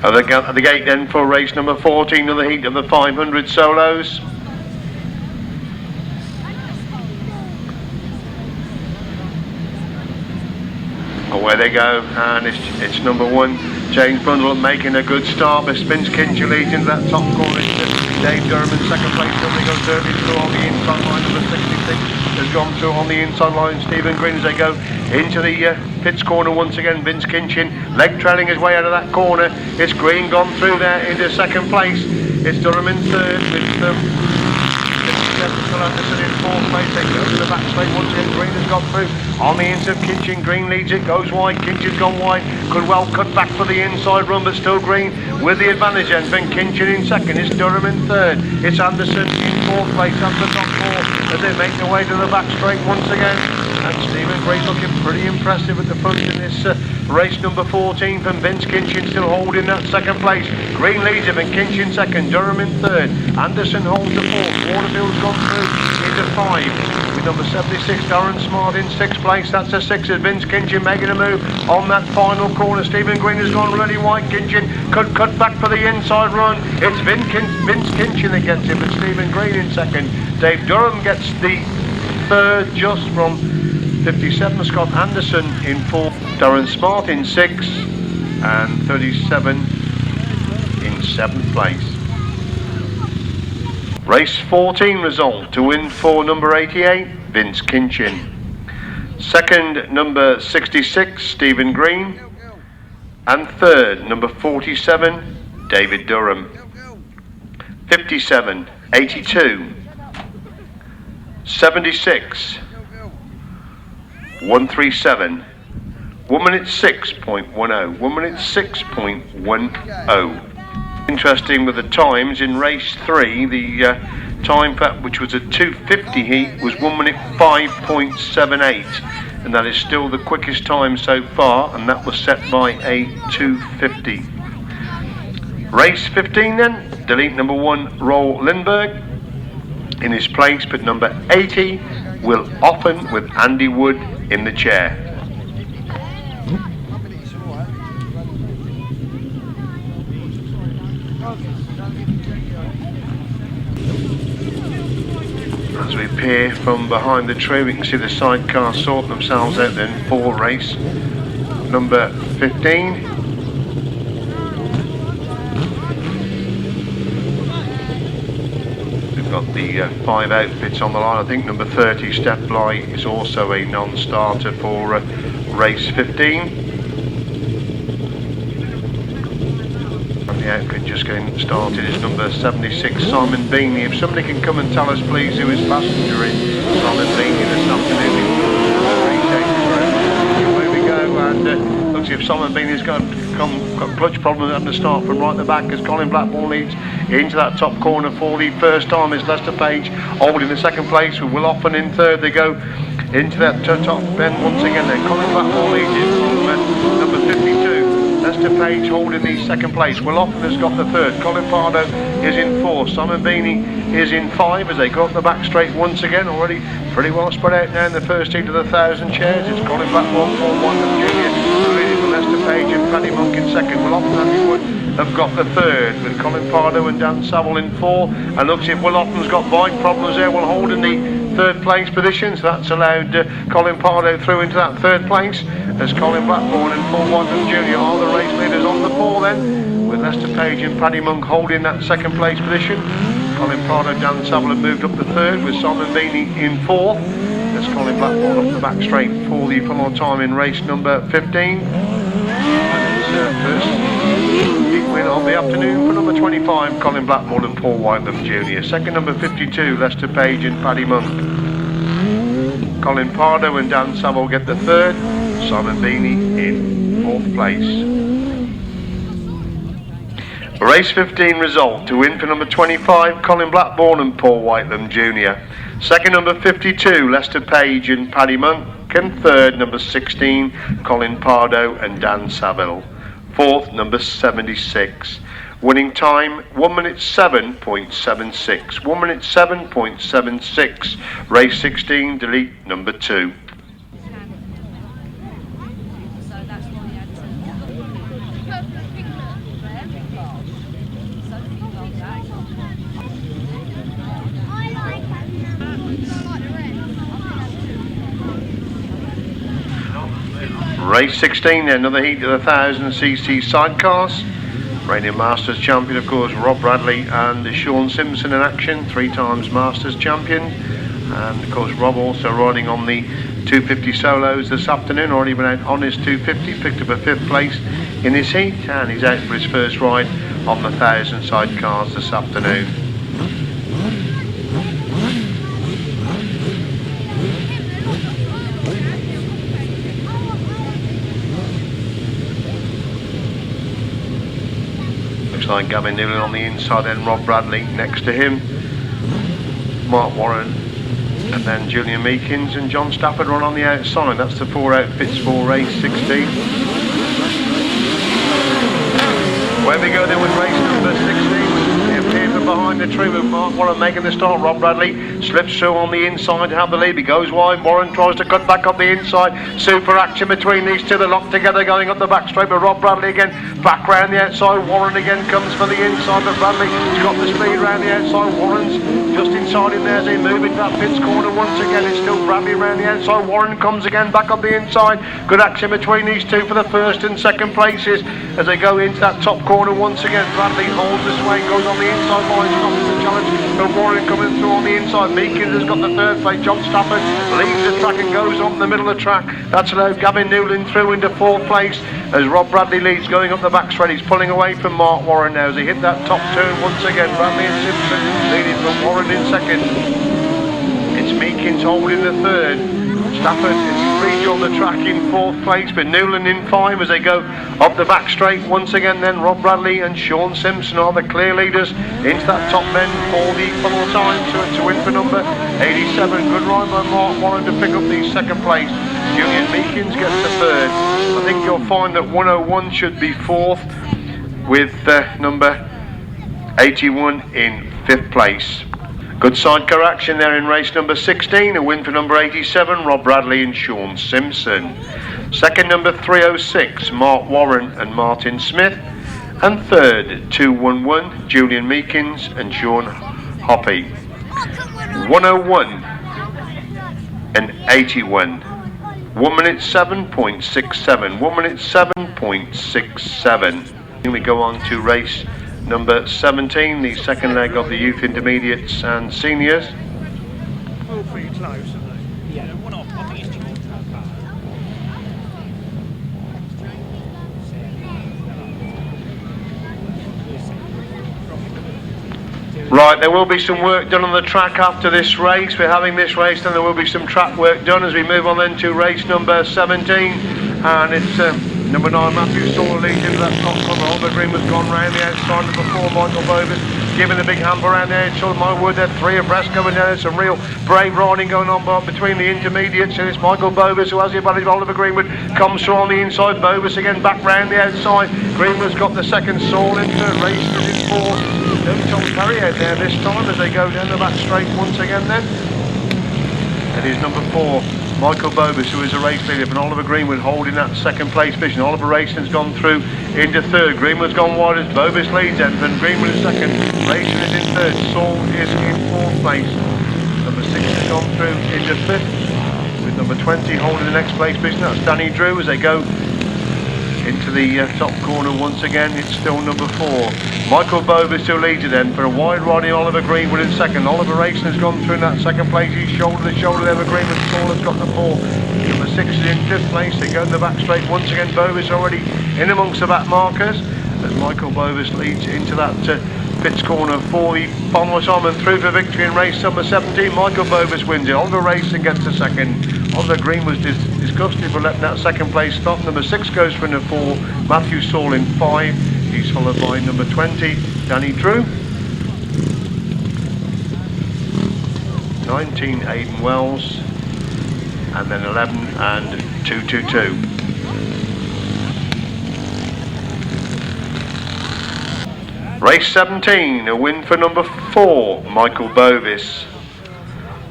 At the gate then for race number 14 of the heat of the 500 solos. Away they go, and it's number 1, James Brundle, making a good start, but spins Kinchin leads into that top corner. Dave Durham in second place, they go dirty through on the inside line. Number 66 has gone through on the inside line. Stephen Green as they go into the pits corner once again. Vince Kinchin leg trailing his way out of that corner. It's Green gone through there into second place. It's Durham in third. Anderson in fourth place. They go to the back straight once again. Green has got through on the inside. Kinchin, Green leads it, goes wide. Kinchin's gone wide, could well cut back for the inside run, but still Green with the advantage. And then Kinchin in second. It's Durham in third. It's Anderson in fourth place after top 4 as they make their way to the back straight once again. And Stephen Green looking pretty impressive at the front in this race number 14. From Vince Kinchin still holding that second place. Green leads him and Kinchin second. Durham in third. Anderson holds the fourth. Waterfield's gone through into 5 with number 76 Darren Smart in 6th place. That's a 6 as Vince Kinchin making a move on that final corner. Stephen Green has gone really wide. Kinchin could cut back for the inside run. It's Vince Kinchin that gets it, but Stephen Green in second. Dave Durham gets the third just from 57 Scott Anderson in 4th, Darren Smart in 6th, and 37 in 7th place. Race 14 result: to win for number 88, Vince Kinchin. Second, number 66, Stephen Green. And third, number 47, David Durham. 57, 82, 76, 137, 1 minute 6.10, 1 minute 6.10. Interesting with the times in race 3, the time for which was a 2:50 heat was 1 minute 5.78, and that is still the quickest time so far, and that was set by a 2:50. Race 15 then, delete number 1 Roll Lindbergh in his place, but number 80 Will Offen with Andy Wood in the chair. As we peer from behind the tree, we can see the sidecar sort themselves out then for race number 15. We've got the 5 outfits on the line. I think number 30 Steph Bly is also a non-starter for race 15. The outfit just getting started is number 76 Simon Beaney. If somebody can come and tell us please who is passenger in Simon Beaney this afternoon, away we go. And looks as if Simon Beaney's got clutch problems having to start from right at the back as Colin Blackmore leads into that top corner for the first time. Is Lester Page holding the second place with Will Offen in third. They go into that top bend once again. Then Colin Blackmore leads it from number 52. Lester Page holding the second place. Will Offen has got the third. Colin Pardo is in 4th. Simon Beaney is in 5 as they go up the back straight once again. Already pretty well spread out now in the first heat of the 1,000 chairs. It's Colin Blackmore, 4-1 Junior. Leading for Lester Page and Paddy Monk in second. Will Offen and Andy Wood have got the third with Colin Pardo and Dan Saville in 4. And looks if Will Offen's got bike problems there, will hold in the third place position, so that's allowed Colin Pardo through into that third place as Colin Blackmore and 4-1 Junior are the race leaders on the 4 then, with Lester Page and Paddy Monk holding that second place position. Colin Pardo, Dan Saville have moved up the third with Simon Beaney in 4th. There's Colin Blackmore up the back straight for the full time in race number 15. And it's first heat win of the afternoon for number 25, Colin Blackmore and Paul Whitelam Jr. Second, number 52, Lester Page and Paddy Monk. Colin Pardo and Dan Saville get the third. Simon Beaney in 4th place. Race 15 result: to win for number 25, Colin Blackmore and Paul Whitelam Jr. Second, number 52, Lester Page and Paddy Monk. And third, number 16, Colin Pardo and Dan Saville. Fourth, number 76. Winning time 1 minute 7.76. 1 minute 7.76. Race 16, delete number 2. Race 16 then, another heat of the 1000cc sidecars. Reigning Masters champion, of course, Rob Bradley and Sean Simpson in action, 3 times Masters champion. And of course, Rob also riding on the 250 solos this afternoon, already been out on his 250, picked up a 5th place in his heat, and he's out for his first ride on the 1000 sidecars this afternoon. Looks like Gavin Newland on the inside, then Rob Bradley next to him, Mark Warren, and then Julian Meekins and John Stafford run on the outside. That's the 4 outfits for race 16. Where we go then with race number 16. They appear from behind the tree with Mark Warren making the start. Rob Bradley slips through on the inside to have the lead. He goes wide. Warren tries to cut back up the inside. Super action between these two. They're locked together going up the back straight. But Rob Bradley again back round the outside. Warren again comes for the inside. But Bradley's got the speed round the outside. Warren's just inside him there as they move into that pits corner once again. It's still Bradley round the outside. Warren comes again back up the inside. Good action between these two for the first and second places as they go into that top corner once again. Bradley holds the sway, goes on the inside line, stops the challenge. But Warren coming through on the inside. Meekins has got the 3rd place. John Stafford leaves the track and goes on the middle of the track. That's allowed Gavin Newland through into 4th place as Rob Bradley leads going up the back straight. He's pulling away from Mark Warren now as they hit that top turn once again. Bradley and Simpson leading from Warren in 2nd. It's Meekins holding the 3rd. Stafford is free on the track in 4th place, but Newland in 5 as they go up the back straight once again. Then Rob Bradley and Sean Simpson are the clear leaders into that top bend for the final time to win for number 87. Good ride by Mark Warren to pick up the 2nd place. Julian Meekins gets the 3rd. I think you'll find that 101 should be 4th with number 81 in 5th place. Good sidecar action there in race number 16, a win for number 87, Rob Bradley and Sean Simpson. 2nd, number 306, Mark Warren and Martin Smith. And 3rd, 211, Julian Meekins and Sean Hoppy. 101 and 81. 1 minute 7.67. 1 minute 7.67. Then we go on to race number 17, the 2nd leg of the youth intermediates and seniors. All pretty close, aren't they? Yeah, one off. I think it's Right, there will be some work done on the track after this race. We're having this race, then there will be some track work done as we move on then to race number 17. And it's number 9, Matthew Sawyer leads into that top corner. Oliver Green has gone round the outside. Number 4, Michael Bovis giving a big hamper around there. So my word, there 3 abreast going down. There's some real brave riding going on between the intermediates. And it's Michael Bovis who has the advantage. Oliver Greenwood comes through on the inside. Bovis again back round the outside. Greenwood's got the 2nd. Saul in 3rd. Race is in 4th. Tom Perry out there this time as they go down the back straight once again then. It is number 4. Michael Bovis, who is a race leader, and Oliver Greenwood holding that 2nd place position. Oliver Racing's gone through into 3rd. Greenwood's gone wide as Bovis leads, and Greenwood is 2nd. Racing is in 3rd. Saul is in 4th place. Number 6 has gone through into 5th, with number 20 holding the next place position. That's Danny Drew as they go into the top corner once again. It's still number 4. Michael Bovis who leads it then for a wide riding Oliver Greenwood in 2nd. Oliver Racing has gone through in that 2nd place. He's shoulder to shoulder there with Greenwood. Saul has got the 4. Number 6 is in 5th place. They go in the back straight once again. Bovis already in amongst the back markers as Michael Bovis leads into that pits corner for the final time and through for victory in race number 17. Michael Bovis wins it. Oliver Racing gets the 2nd. Oliver Green was disgusted for letting that 2nd place stop. Number 6 goes for number 4. Matthew Saul in 5. He's followed by number 20, Danny Drew. 19, Aidan Wells. And then 11 and 222. Race 17, a win for number 4, Michael Bovis.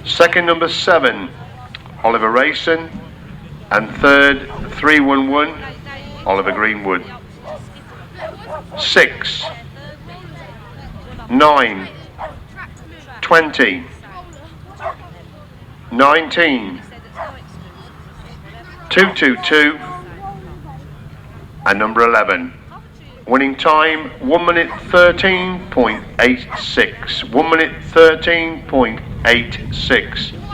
2nd, number 7, Oliver Racing. And 3rd, 311, Oliver Greenwood. 6, 9, 20, 19, 222, and number 11. Winning time 1 minute 13.86. 1 minute 13.86.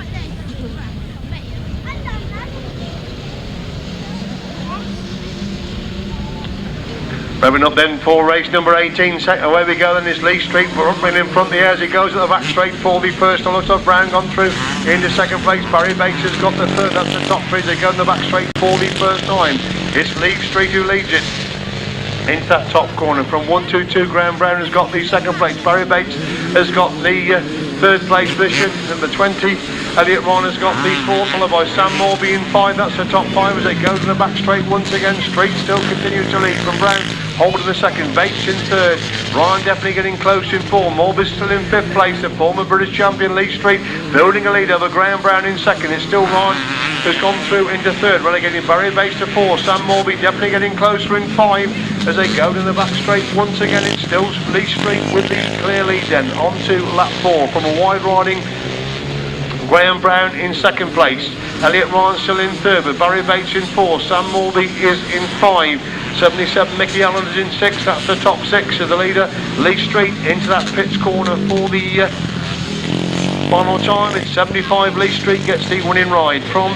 Revving up then for race number 18. Away we go then, this Lee Street. We're up in front of the air as it goes at the back straight for the first. On looks like Brown gone through into second place. Barrie Bates has got the third. That's the top three. They go in the back straight for the first time. It's Lee Street who leads it into that top corner. From 122, Graeme Brown has got the second place. Barrie Bates has got the third place position. Number 20, Elliott has got the fourth, followed by Sam Morbey in 5. That's the top 5 as it goes in the back straight once again. Street still continues to lead from Brown. Holding the second, Bates in third. Ryan definitely getting close in 4. Morbey still in 5th place. The former British champion Lee Street building a lead over Graeme Brown in second. It's still Ryan who's gone through into third, relegating Barrie Bates to 4. Sam Morbey definitely getting closer in 5 as they go to the back straight once again. It's still Lee Street with the clear lead then. On to lap 4 from a wide riding Graeme Brown in second place. Elliott Ryan still in third, but Barrie Bates in 4. Sam Morbey is in 5. 77 Mickey Allen is in 6. That's the top 6 of the leader. Lee Street into that pits corner for the final time. It's 75. Lee Street gets the winning ride from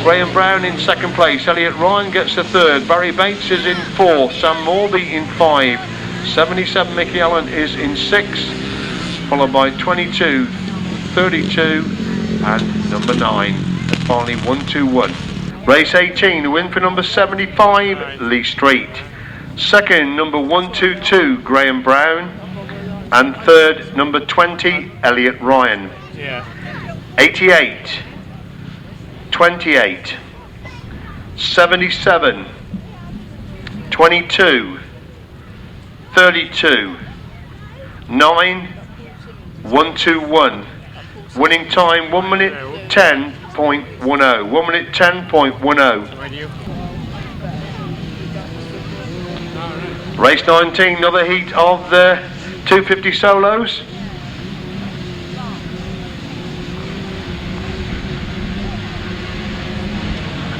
Graeme Brown in second place. Elliott Ryan gets the third. Barrie Bates is in 4. Sam Morbey in 5. 77 Mickey Allen is in 6, followed by 22, 32 and number 9. And finally 121. Race 18, the win for number 75, Lee Street. Second, number 122, Graeme Brown. And third, number 20, Elliott Ryan. 88, 28, 77, 22, 32, 9, 121. Winning time 1 minute 10.10. 1 minute 10.10. Race 19, another heat of the 250 solos.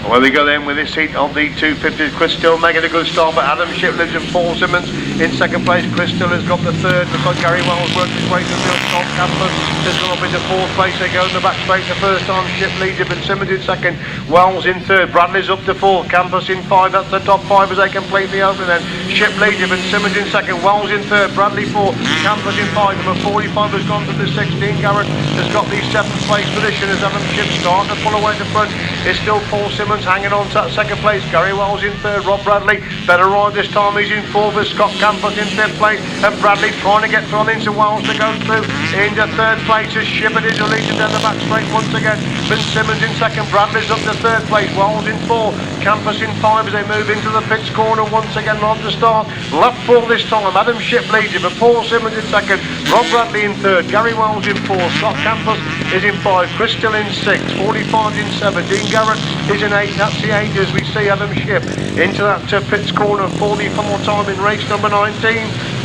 Away we go then with this heat of the 250s. Chris Still making a good start, but Adam Shipp lives in 4. Simmons in second place. Chris Still has got the third. Looks like Gary Wells worked his way to the field. Top Campus has gone up into 4th place. They go in the back straight the first time. Shipp leads it, but Simmons in second. Wells in third. Bradley's up to 4th. Campus in 5. That's the top 5 as they complete the opening then. Shipp leads it, but Simmons in second. Wells in third. Bradley 4. Campus in 5. Number 45 has gone to the 16. Garrod has got the 7th place position as Adam Shipp starting to pull away at the front. It's still Paul Simmons hanging on to that second place. Gary Wells in third. Rob Bradley better ride this time. He's in 4th with Scott Campus in 5th place, and Bradley trying to get on into Wells to go through into 3rd place as Shipp is leading down the back straight once again. Ben Simmons in 2nd. Bradley's up to 3rd place. Wells in 4. Campus in 5 as they move into the pits corner once again on the start. Lap 4 this time. Adam Shipp leads it, but Paul Simmons in 2nd. Rob Bradley in 3rd. Gary Wells in 4. Scott Campus is in 5. Chris Still in 6. 45 in 7. Dean Garrett is in 8. That's the 8 as we see Adam Shipp into that pits corner for the final time in race number 19.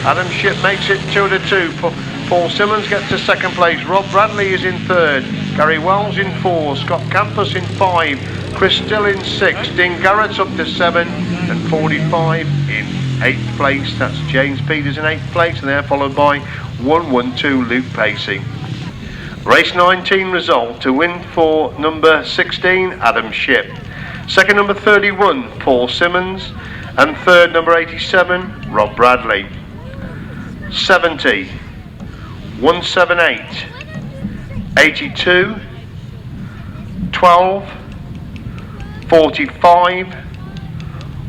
Adam Shipp makes it 2 to 2. Paul Simmons gets to 2nd place. Rob Bradley is in 3rd. Gary Wells in 4. Scott Campus in 5. Chris Still in 6. Dean Garrett's up to 7. And 45 in 8th place. That's James Peters in 8th place. And they're followed by 112 Luke Pacey. Race 19 result. To win for number 16, Adam Shipp. Second, number 31, Paul Simmons. And third, number 87, Rob Bradley. 70, 178, 82, 12, 45,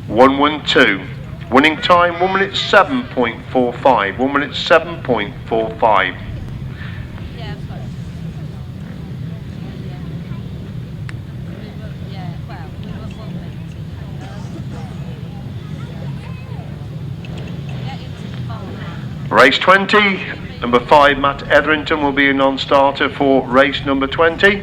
112. Winning time 1 minute 7.45. 1 minute 7.45. Race 20, number 5, Matt Etherington will be a non-starter for race number 20.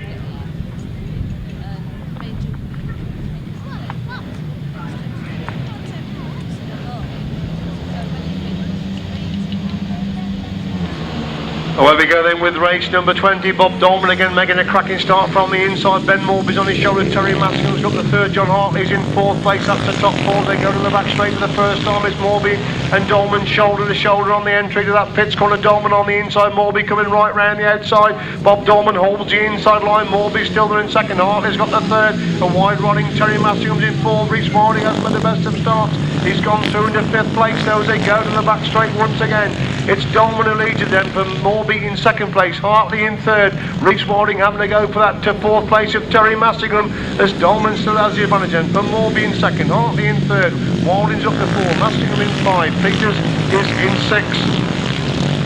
Away we go then with race number 20. Bob Dolman again making a cracking start from the inside. Ben Morbey's on his shoulder. Terry Maskell's got the third. John Hartley's in fourth place. Up to top four. They go to the back straight for the first time. It's Morbey and Dolman shoulder to shoulder on the entry to that pits corner. Dolman on the inside. Morbey coming right round the outside. Bob Dolman holds the inside line. Morbey still there in second. Hartley's got the third. A wide running Terry Maskell's in fourth. Rhys has made the best of starts. He's gone through into fifth place now as they go to the back straight once again. It's Dolman who leads it then from Morbey in second place, Hartley in third, Rhys having to go for that to fourth place of Terry Massingham as Dolman still has the advantage then from Morbey in second, Hartley in third, Walding's up to four, Massingham in five, Peters is in six.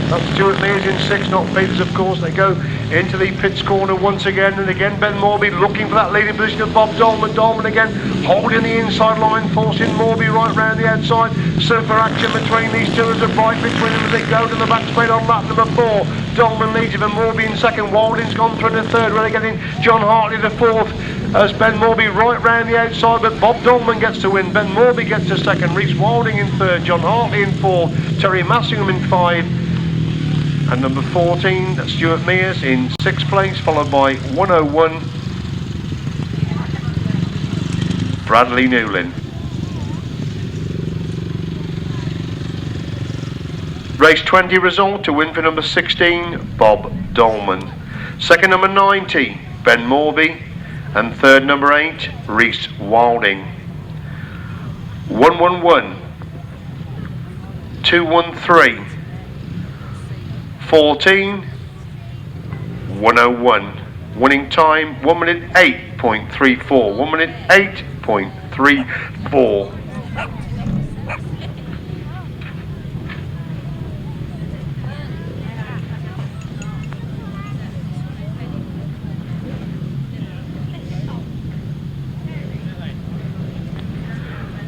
That's Stuart Mears in six, not Peters of course. They go into the pits corner once again, and again Ben Morbey looking for that leading position of Bob Dolman. Dolman again holding the inside line, forcing Morbey right round the outside. Super action between these two as a fight between them as they go to the back straight on lap number four. Dolman leads it, and Morbey in second. Walding's gone through the third, where they're getting John Hartley to fourth. As Ben Morbey right round the outside, but Bob Dolman gets to win. Ben Morbey gets to second. Rhys Walding in third. John Hartley in fourth. Terry Massingham in five. And number 14, that's Stuart Mears in sixth place, followed by 101, Bradley Newlin. Race 20 result to win for number 16, Bob Dolman. Second, number 90, Ben Morbey. And third, number 8, Rhys Walding. 111, 213. 14, 101. Winning time 1 minute 8.34. 1 minute 8.34.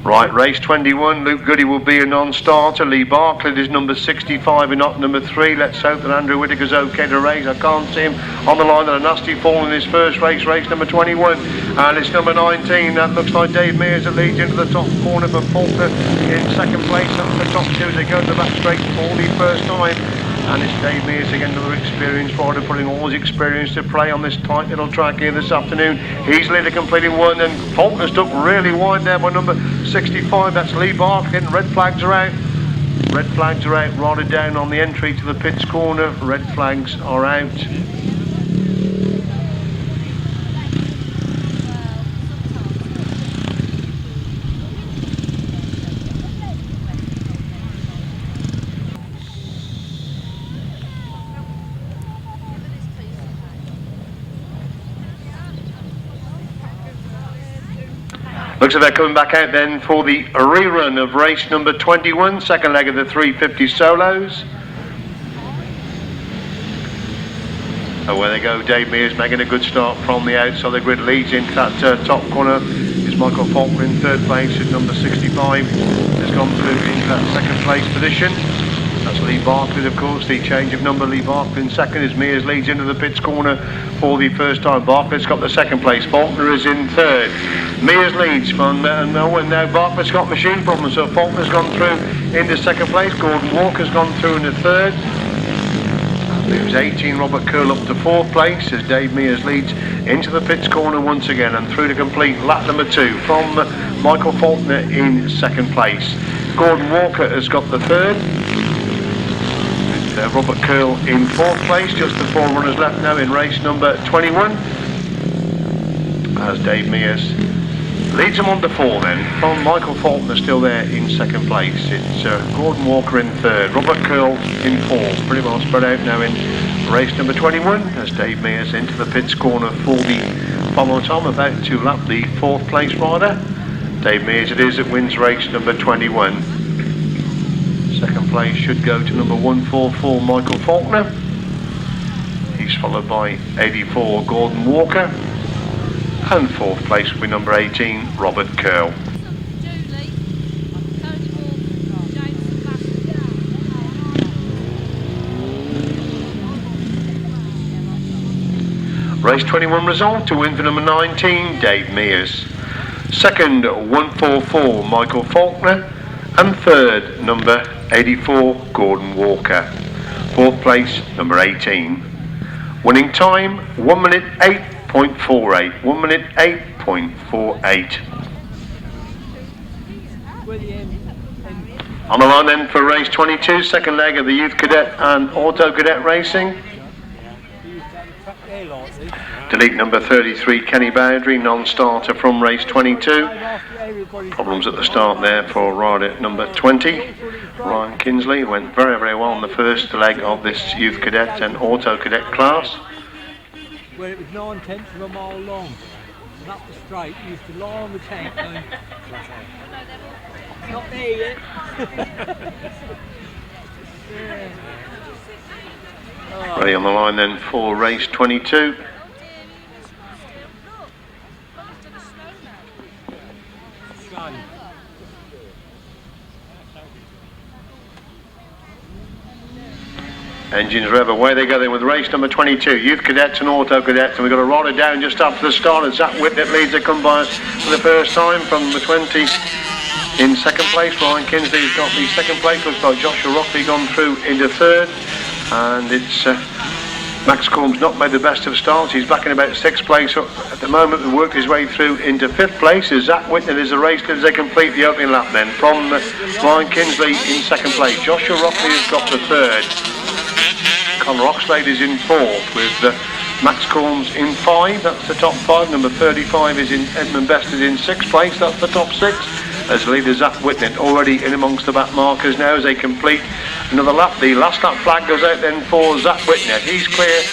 Right, race 21, Luke Goody will be a non-starter. Lee Bartlett is number 65 and not number 3. Let's hope that Andrew Whittaker's okay to race. I can't see him on the line. A nasty fall in his first race, race number 21. And it's number 19. That looks like Dave Mears that leads into the top corner for Faulkner in second place. Up to the top two. They go to the back straight for the first time. And it's Dave Mears again, another experienced rider, putting all his experience to play on this tight little track here this afternoon. Easily to completing one, and Faulkner stuck really wide there by number 65. That's Lee Barker. Red flags are out. Red flags are out rather down on the entry to the pits corner. Red flags are out. Looks like they're coming back out then for the rerun of race number 21, second leg of the 350 solos. Away they go, Dave Mears making a good start from the outside. The grid leads into that top corner. Is Michael Faulkner in third place at number 65. Has gone through into that second place position. That's Lee Bartlett, of course, the change of number. Lee Bartlett in second as Mears leads into the pits corner for the first time. Bartlett's got the second place. Faulkner is in third. Mears leads from now Bartlett's got machine problems, so Faulkner's gone through into second place. Gordon Walker's gone through into third. Moves 18, Robert Curl up to fourth place as Dave Mears leads into the pits corner once again and through to complete lap number 2 from Michael Faulkner in second place. Gordon Walker has got the third. Robert Curl in fourth place, just the 4 runners left now in race number 21 as Dave Mears leads them on to 4 then, from Michael Faulkner still there in second place. It's Gordon Walker in third, Robert Curl in fourth, pretty well spread out now in race number 21 as Dave Mears into the pits corner for the final time, about to lap the 4th place rider. Dave Mears it is that wins race number 21. Second place should go to number 144, Michael Faulkner. He's followed by 84, Gordon Walker. And 4th place will be number 18, Robert Curl. Race 21 result to win for number 19, Dave Mears. Second, 144, Michael Faulkner. And third, number 84, Gordon Walker. Fourth place, number 18. Winning time, 1 minute 8.48. 1 minute 8.48. On the line then for race 22, second leg of the Youth Cadet and Auto Cadet racing. Delete number 33, Kenny Bowdry, non-starter from race 22. Problems at the start there for rider number 20, Ryan Kinsley. Went very, very well in the first leg of this Youth Cadet and Auto Cadet class. Where it was 9/10 of a mile long. And up the straight, you used to lie on the tank going, not there yet. Yeah. Ready on the line then for race 22. Engines rev, away they go then with race number 22, Youth Cadets and Auto Cadets, and we've got a rider down just after the start. It's Zach Whittaker leads the come by for the first time from the 20. In second place, Ryan Kinsley's got the second place. Looks like Joshua Rockley gone through into third, and it's Max Corm's not made the best of starts. He's back in about sixth place at the moment and worked his way through into fifth place as Zach Whittaker is a race as they complete the opening lap then from Ryan Kinsley in second place. Joshua Rockley has got the third. Conor Oxlade is in fourth with Max Corms in 5, that's the top 5. Number 35 is in Edmund Best is in 6th place, that's the top 6. As leader Zach Whittaker already in amongst the back markers now as they complete another lap. The last lap flag goes out then for Zach Whittaker. He's clear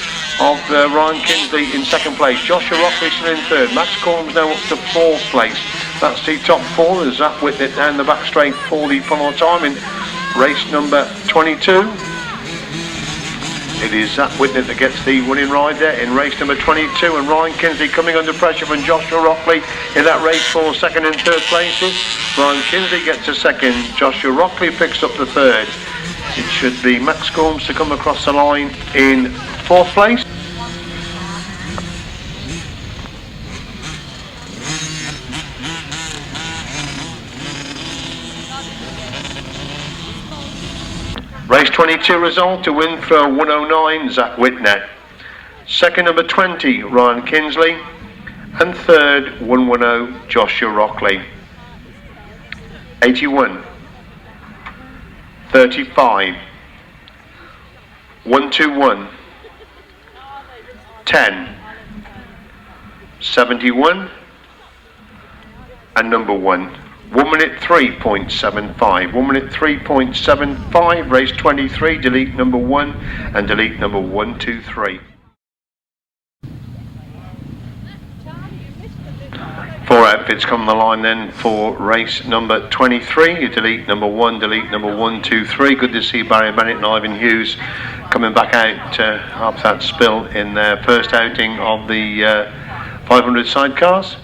of Ryan Kinsley in second place. Joshua Rockley in third. Max Corms now up to 4th place. That's the top 4 as Zach Whittaker down the back straight for the final time in race number 22. It is Zach Whittaker that gets the winning ride there in race number 22, and Ryan Kinsley coming under pressure from Joshua Rockley in that race for second and third places. Ryan Kinsley gets a second, Joshua Rockley picks up the third. It should be Max Corms to come across the line in 4th place. Race 22 result, to win for 109, Zach Whittaker. Second, number 20, Ryan Kinsley. And third, 110, Joshua Rockley. 81, 35, 121, 10, 71, and number 1. 1 minute 3.75. 1 minute 3.75. Race 23. Delete number 1 and delete number 1, 2, 3. 4 outfits come on the line then for race number 23. You delete number 1, delete number 1, 2, 3. Good to see Barrie Bennett and Ivan Hughes coming back out after that spill in their first outing of the 500 sidecars.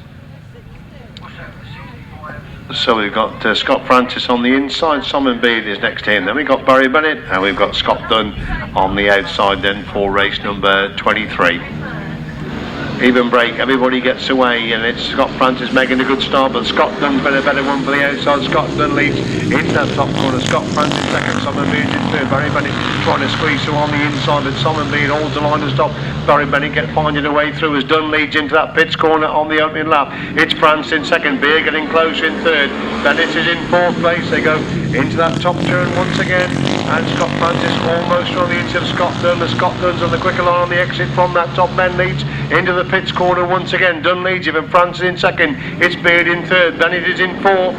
So we've got Scott Francis on the inside, Simon Beard is next to him. Then we've got Barrie Bennett, and we've got Scott Dunn on the outside then for race number 23. Even break, everybody gets away, and it's Scott Francis making a good start, but Scott Dunn's been a better one for the outside. Scott Dunn leads into that top corner. Scott Francis second, Simon Beard in third. Barrie Bennett trying to squeeze through on the inside, but Simon Beard holds the line to stop. Barrie Bennett finding a way through as Dunn leads into that pits corner on the opening lap. It's Francis in second, Beard getting close in third. Bennett is in 4th place. They go into that top turn once again, and Scott Francis almost on the inside of Scott Dunn. As Scott Dunn's on the quicker line on the exit from that top bend, leads into the pits corner once again. Dunn leads even Francis in second. It's Beard in third. Bennett is in 4th.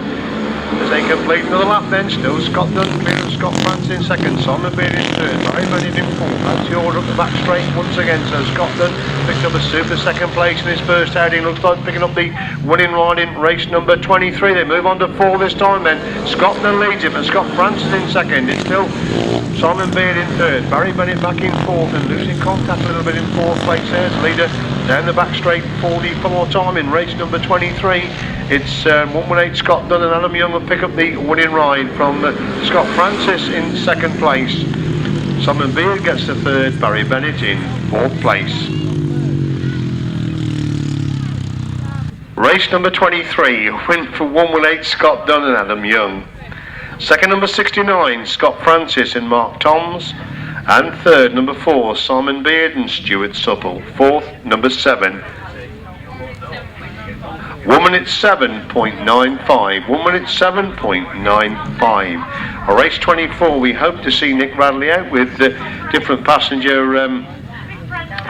As they complete another lap then, still Scott Dunn clear of Scott Francis in second. Simon Beard in third. Barrie Bennett in 4th. That's the order up the back straight once again. So Scott Dunn picked up a super second place in his first outing. Looks like picking up the winning ride in race number 23. They move on to 4 this time then. Scott Dunn leads him and Scott Francis in second. It's still Simon Beard in third. Barrie Bennett back in 4th and losing contact a little bit in 4th place there as leader down the back straight for the final time in race number 23. It's 118 Scott Dunn and Adam Young will pick up the winning ride from Scott Francis in second place. Simon Beard gets the third, Barrie Bennett in 4th place. Race number 23, win for 118 Scott Dunn and Adam Young. Second, number 69, Scott Francis and Mark Toms. And third, number 4, Simon Beard and Stuart Supple. Fourth, number 7. 1 minute 7.95. 1 minute 7.95. Race 24, we hope to see Nick Radley out with the different passenger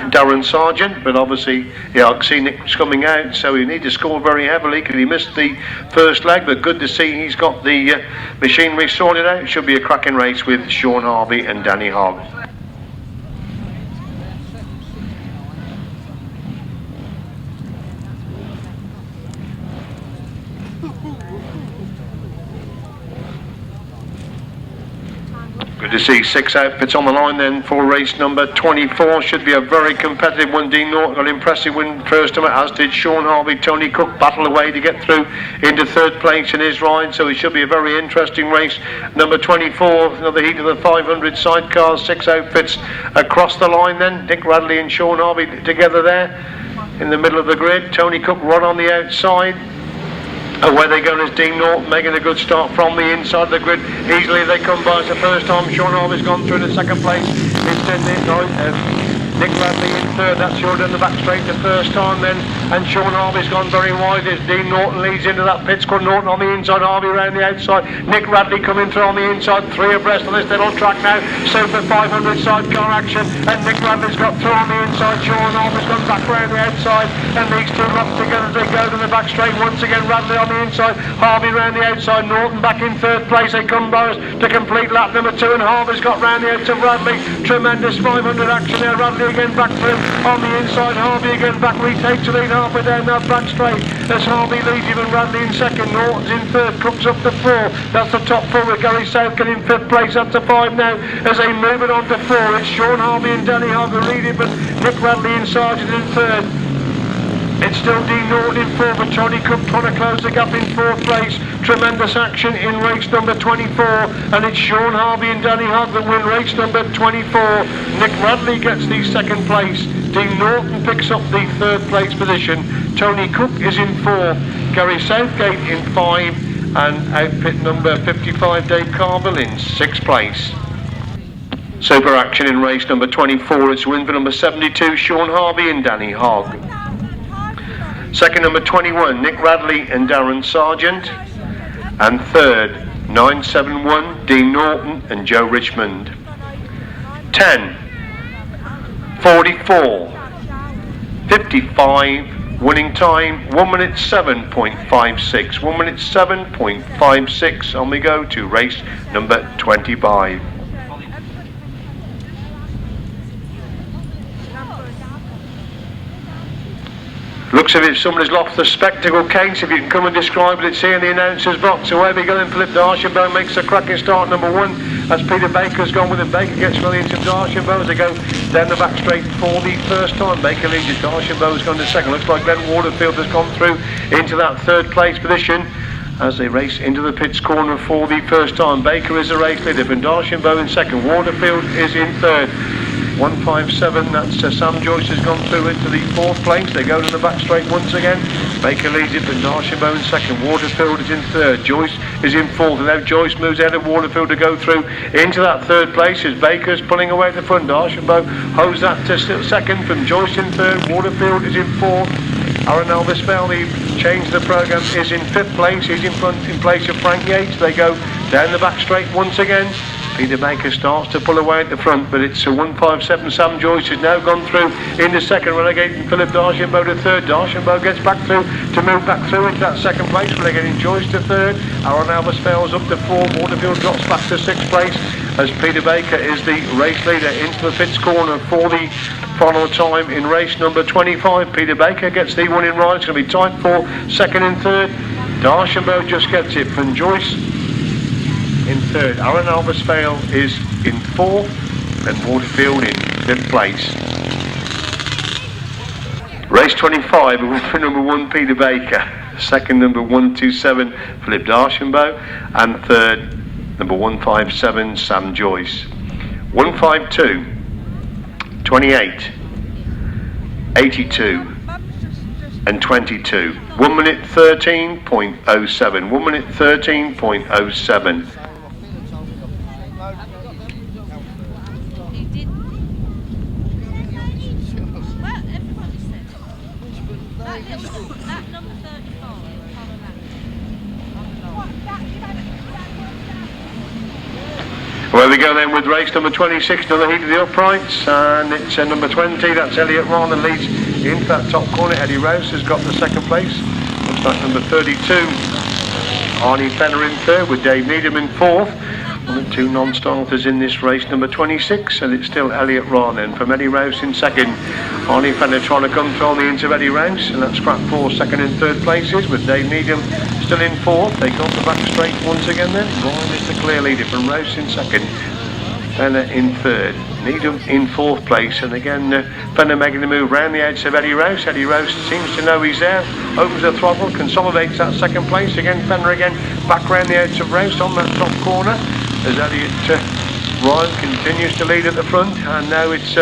Darren Sargent, but obviously, yeah, I can see Nick's coming out, so he need to score very heavily because he missed the first leg, but good to see he's got the machinery sorted out. It should be a cracking race with Sean Harvey and Danny Hogg. Good to see 6 outfits on the line then for race number 24. Should be a very competitive one. Dean Norton got an impressive win first time, as did Sean Harvey. Tony Cook battled away to get through into third place in his ride, so it should be a very interesting race. Number 24, another heat of the 500 sidecars, 6 outfits across the line then. Nick Radley and Sean Harvey together there in the middle of the grid. Tony Cook right on the outside. Away they go as Dean Norton making a good start from the inside of the grid. Easily they come by. It's the first time Sean Harvey's gone through the second place. It's Nick Radley in third. That's short in the back straight the first time then. And Sean Harvey's gone very wide as Dean Norton leads into that pit squad. Norton on the inside, Harvey around the outside. Nick Radley coming through on the inside. 3 abreast on this little track now. Super 500 sidecar action. And Nick Radley's got through on the inside. Sean Harvey's gone back around the outside. And these two locked together as they go to the back straight. Once again, Radley on the inside. Harvey round the outside. Norton back in third place. They come by us to complete lap number 2. And Harvey's got round the outside of Radley. Tremendous 500 action there. Radley again back through on the inside. Harvey again back, retakes the lead halfway down that back straight as Harvey leads even Radley in second. Norton's in third, Cook's up to 4. That's the top 4 with Gary Southgate in 5th place. Up to 5 now as they move it on to 4. It's Sean Harvey and Danny Hogg leading, but Nick Radley and Sargent in third. It's still Dean Norton in 4th, but Tony Cook trying to close the gap in 4th place. Tremendous action in race number 24, and it's Sean Harvey and Danny Hogg that win race number 24. Nick Radley gets the 2nd place. Dean Norton picks up the 3rd place position. Tony Cook is in 4th. Gary Southgate in 5, and outfit number 55, Dave Caveill, in 6th place. Super action in race number 24. It's win for number 72, Sean Harvey and Danny Hogg. Second, number 21, Nick Radley and Darren Sargent. And third, 971, Dean Norton and Joe Richmond. 10, 44, 55, winning time 1 minute 7.56. 1 minute 7.56. On we go to race number 25. Looks as if somebody's lost the spectacle case. If you can come and describe it, it's here in the announcer's box. Away we go then. Philip D'Archambault makes a cracking start, number 1. As Peter Baker's gone with it. Baker gets really into D'Archambault as they go down the back straight for the first time. Baker leads it. D'Archambault's gone to second. Looks like Glen Waterfield has gone through into that 3rd place position as they race into the pits corner for the first time. Baker is the race leader, and D'Archambault in second. Waterfield is in third. 157, that's Sam Joyce has gone through into the 4th place. They go to the back straight once again. Baker leads it, but D'Archambault in second. Waterfield is in third. Joyce is in 4th, and now Joyce moves out of Waterfield to go through into that 3rd place as Baker's pulling away at the front. D'Archambault holds that to second from Joyce in 3rd. Waterfield is in 4th. Aaron Elvis Bell, the change of the programme, is in 5th place. He's in front in place of Frank Yates. They go down the back straight once again. Peter Baker starts to pull away at the front, but it's a 157. Sam Joyce has now gone through into second, relegating Philip D'Archambault to third. D'Archambault gets back through to move back through into that 2nd place, relegating Joyce to third. Aaron Albert Spells up to 4. Waterfield drops back to 6th place as Peter Baker is the race leader into the pits corner for the final time in race number 25. Peter Baker gets the winning ride. It's going to be tight for 2nd and 3rd. D'Archambault just gets it from Joyce in 3rd. Aaron Alversvale is in 4th and Waterfield in 5th place. Race 25, for number 1 Peter Baker, 2nd number 127 Philip D'Archambault, and 3rd number 157 Sam Joyce. 152, 28, 82 and 22. 1 minute 13.07. 1 minute 13.07. he didn't. Well, everybody said it. That number 35 on the left. Well, we go then with race number 26, another heat of the uprights, and it's number 20, that's Elliott Ron, that leads into that top corner. Eddie Rouse has got the second place. Looks like number 32, Fenner in third, with Dave Needham in fourth. One of the two non-starters in this race, number 26, and it's still Elliott Ron then from Eddie Rouse in second. Fenner trying to come through on the into Eddie Rouse, and that's scrap four, second and third places, with Dave Needham still in fourth. They got the back straight once again then. Ron is the clear leader from Rouse in second. Fenner in third, Needham in fourth place, and again Fenner making the move round the edge of Eddie Rouse. Eddie Rouse seems to know he's there, opens the throttle, consolidates that second place. Again Fenner again back round the edge of Rouse on that top corner as Elliott Ryan continues to lead at the front, and now it's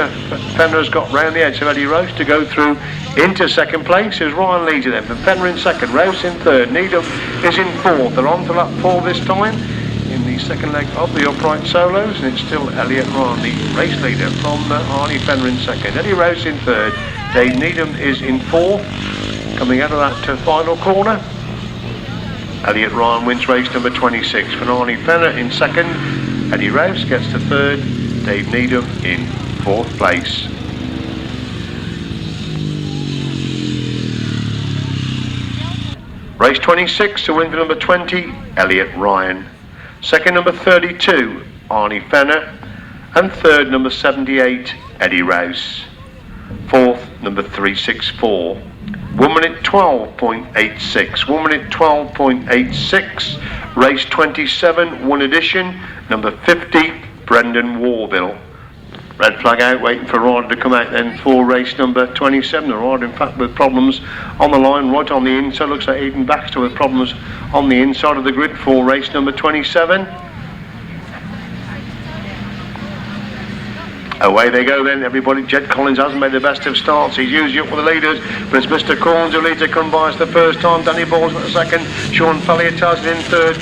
Fenner's got round the edge of Eddie Rouse to go through into second place as Ryan leads it then. But Fenner in second, Rouse in third, Needham is in fourth. They're on to lap four this time in the second leg of the upright solos, and it's still Elliott Ryan, the race leader, from Fenner in second. Eddie Rouse in third, Dave Needham is in fourth. Coming out of that final corner, Elliott Ryan wins race number 26. For Fenner in second, Eddie Rouse gets to third, Dave Needham in fourth place. Race 26, to win for number 20, Elliott Ryan. Second, number 32, Fenner. And third, number 78, Eddie Rouse. Fourth, number 364. 1 minute 12.86. 1 minute 12.86. Race 27, one edition. Number 50, Brendan Warville. Red flag out, waiting for Rory to come out then for race number 27. Rory, in fact, with problems on the line, right on the inside. Looks like Aidan Baxter with problems on the inside of the grid for race number 27. Away they go then, everybody. Jed Collins hasn't made the best of starts. He's usually up with the leaders, but it's Mr. Corns who leads. Come by us the first time. Danny Ball's got the second. Sean Elliott has it in third.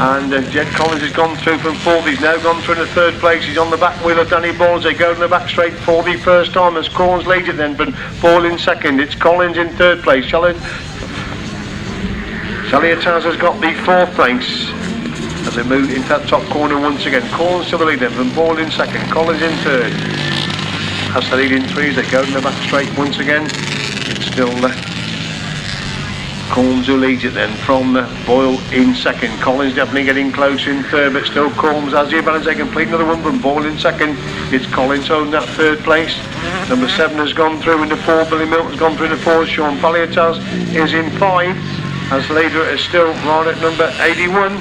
And Jed Collins has gone through from fourth. He's now gone through in the third place. He's on the back wheel of Danny Ball. They go to the back straight for the first time as Corns leads it then, but Ball in second. It's Collins in third place. Salietas has got the fourth place as they move into that top corner once again. Corns to the lead then, from Ball in second. Collins in third. As the lead in threes, they go to the back straight once again. It's still Corns who leads it then from Boyle in second. Collins definitely getting close in third, but still Corns has the advantage. They complete another one from Boyle in second. It's Collins holding that third place. Number 7 has gone through into 4. Billy Milton's gone through into 4. Sean Palliatas is in 5. As leader is still right at number 81.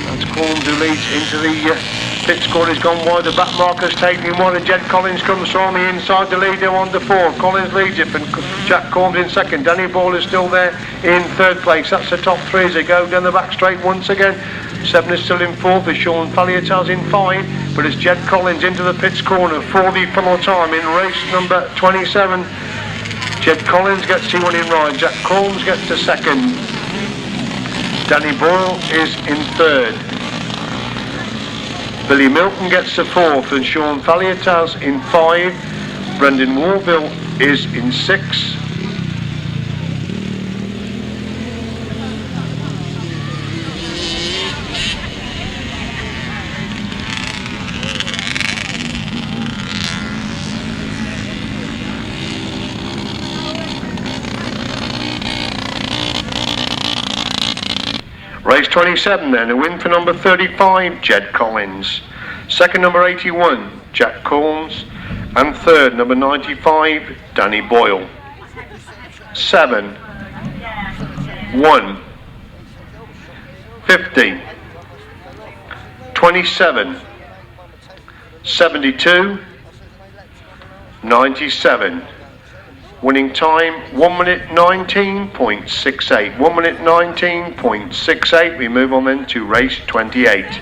That's Corns who leads into the pit squad. Has gone wide. The back marker's taking him wide, and Jed Collins comes from the inside. The leader on to 4. Collins leads it, and Jack Corns in second. Danny Ball is still there in third place. That's the top 3 as they go down the back straight once again. 7 is still in 4th. Is Sean Palliatas in 5, but it's Jed Collins into the pits corner for the final time in race number 27. Jed Collins gets T1 in right. Jack Corns gets to second. Danny Boyle is in third. Billy Milton gets to 4th, and Sean Palliatas in 5. Brendan Warville is in 6. Race 27 then, a win for number 35, Jed Collins. Second, number 81, Jack Corns. And third, number 95, Danny Boyle. 7, 1, 50, 27, 72, 97. Winning time 1 minute 19.68. 1 minute 19.68. We move on then to race 28.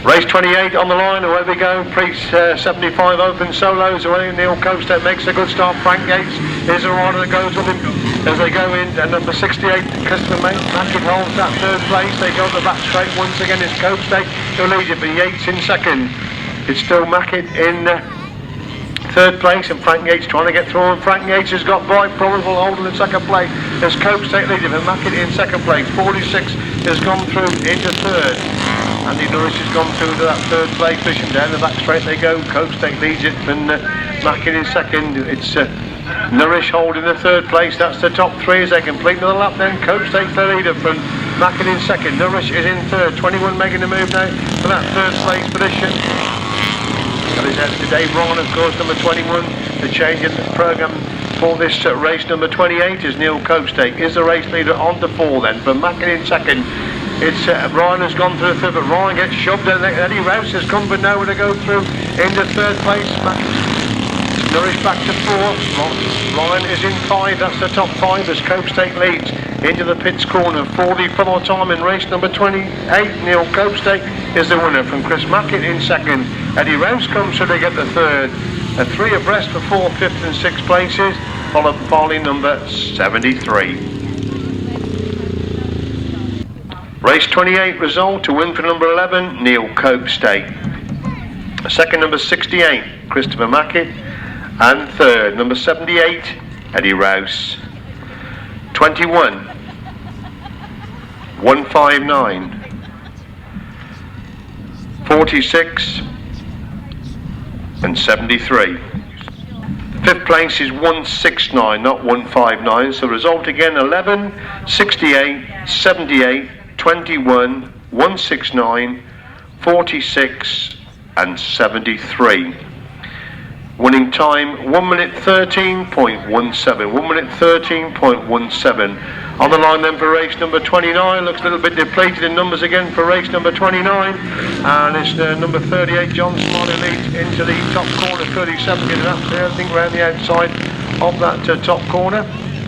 Race 28 on the line, away we go. Priest 75 open solos away. Neil Copestake makes a good start. Frank Yates is a rider that goes with him as they go in. And number 68, Christopher Mackett holds that third place. They go to the back straight once again. It's Copestake who leads it, but Yates in second. It's still Mackett in third place, and Frank Yates trying to get through. And Frank Yates has got bright problems while holding in second place. There's Copestake leading, and Mackett in second place. 46 has gone through into third. Andy Norris has gone through to that third place position. Down the back straight they go. Copestake leads it, and Mackett in second. It's Norris holding the third place. That's the top three as they complete another lap. Then Copestake's the leader from Mackett in second. Norris is in third. 21 making the move now for that third place position. That is out to Dave Ryan, of course, number 21. The change in the programme for this race number 28 is Neil Copestake. Is the race leader on to 4 then from Mackett in second. It's Ryan has gone through the third, but Ryan gets shoved, and Eddie Rouse has come but nowhere to go through into third place. Norris back to 4. Ryan is in 5. That's the top 5 as Copestake leads into the pits corner for the final time in race number 28. Neil Copestake is the winner from Chris Mackett in second. Eddie Rouse comes so they get the third. A 3 abreast for 4th, 5th and 6th places, followed by number 73. Race 28 result, to win for number 11, Neil Copestake. Second, number 68, Christopher Mackett. And third, number 78, Eddie Rouse. 21, 159, 46 and 73. Fifth place is 169, not 159. So result again 11, 68, 78, 21, 169, 46 and 73. Winning time 1 minute 13.17. 1 minute 13.17. On the line then for race number 29. Looks a little bit depleted in numbers again for race number 29. And it's number 38, John Smiley leads into the top corner. 37 getting up there, I think, around the outside of that top corner.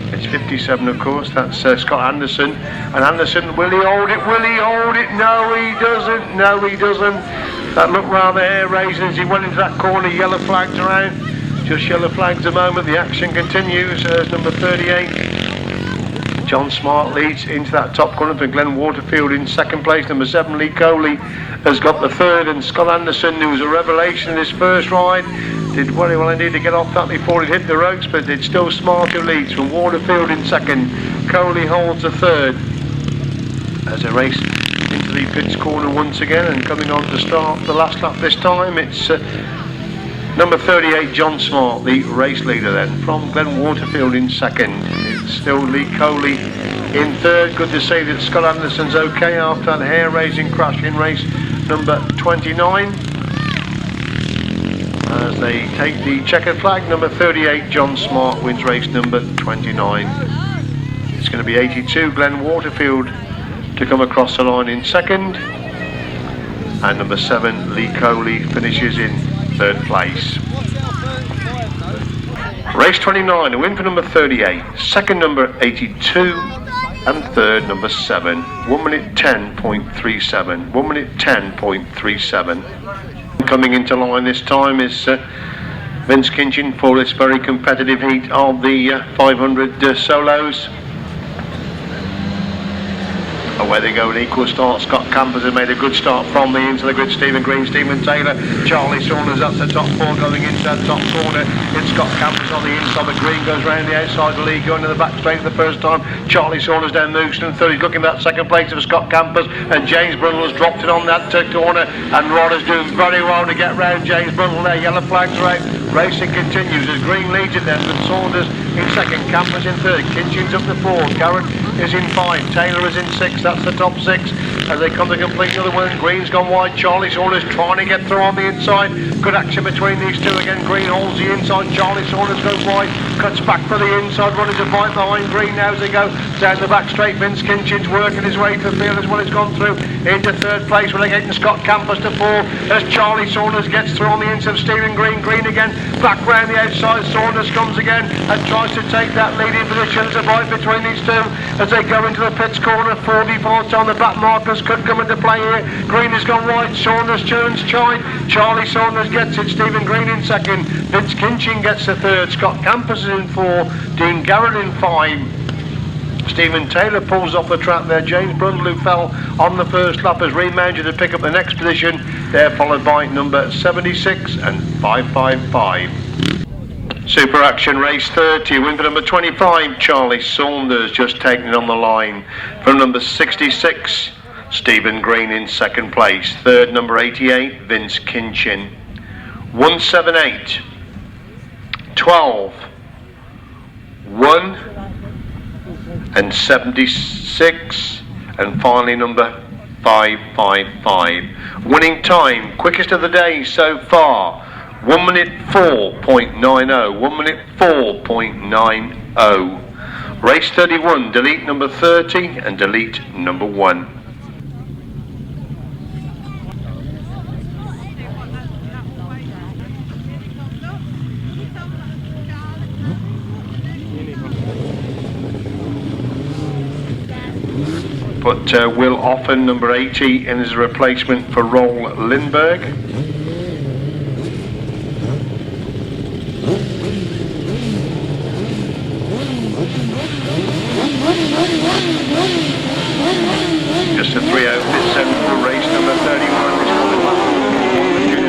It's 57, of course. That's Scott Anderson. And Anderson, will he hold it? Will he hold it? No, he doesn't. No, he doesn't. That looked rather hair-raising as he went into that corner. Yellow flags around. Just yellow flags a moment. The action continues as number 38. John Smart leads into that top corner for Glen Waterfield in second place. Number 7, Lee Coley has got the third. And Scott Anderson, who was a revelation in his first ride, did very well indeed to get off that before it hit the ropes, but it's still Smart who leads from Waterfield in second. Coley holds the third as they race into the pits corner once again, and coming on to start the last lap this time, it's number 38, John Smart, the race leader then, from Glen Waterfield in second. It's still Lee Coley in third. Good to see that Scott Anderson's okay after that hair-raising crash in race number 29. As they take the checkered flag, number 38, John Smart wins race number 29. It's going to be 82, Glen Waterfield to come across the line in second. And number 7, Lee Coley, finishes in third place. Race 29, a win for number 38, second number 82, and third number 7. 1 minute 10.37. 1 minute 10.37. Coming into line this time is Vince Kinchin for this very competitive heat of the 500 solos. Away they go, an equal start. Scott Campers has made a good start from the into the grid. Stephen Green, Stephen Taylor, Charlie Saunders up the top 4 going into that top corner. It's Scott Campers on the inside, but Green goes round the outside of the lead, going to the back straight for the first time. Charlie Saunders down Mooston third. He's looking at that second place of Scott Campers, and James Brundle has dropped it on that corner, and Rod is doing very well to get round James Brundle there. Yellow flags are out. Racing continues as Green leads it then, with Saunders in second, Campers in third, Kinchin's up to 4, Garrod is in 5, Taylor is in 6. That's the top 6 as they come to complete another one. Green's gone wide. Charlie Saunders trying to get through on the inside. Good action between these two again. Green holds the inside. Charlie Saunders goes wide, cuts back for the inside. Running to fight behind Green now as they go down the back straight. Vince Kinchin's working his way to the field as well. He's gone through into third place, relegating Scott Campers to 4 as Charlie Saunders gets through on the inside of Stephen Green. Green again Back round the outside, Saunders comes again and tries to take that leading position. There's a fight between these two as they go into the pits corner. 44 on the back markers could come into play here. Green has gone right, Saunders turns Chide. Charlie Saunders gets it, Stephen Green in second. Vince Kinchin gets the third. Scott Campus is in 4, Dean Garrod in 5. Stephen Taylor pulls off the track there. James Brundle, who fell on the first lap, has remounted to pick up the next position. They're followed by number 76 and 555. Super Action Race 30, win for number 25, Charlie Saunders, just taking it on the line. From number 66, Stephen Green in second place. Third, number 88, Vince Kinchin. 178, 12, 1 and 76, and finally number 555. Winning time, quickest of the day so far, 1 minute 4.90, 1 minute 4.90. Race 31, delete number 30 and delete number 1. But Will Offen, number 80, in as a replacement for Roll Lindberg. Just a 3:07 for race number 31.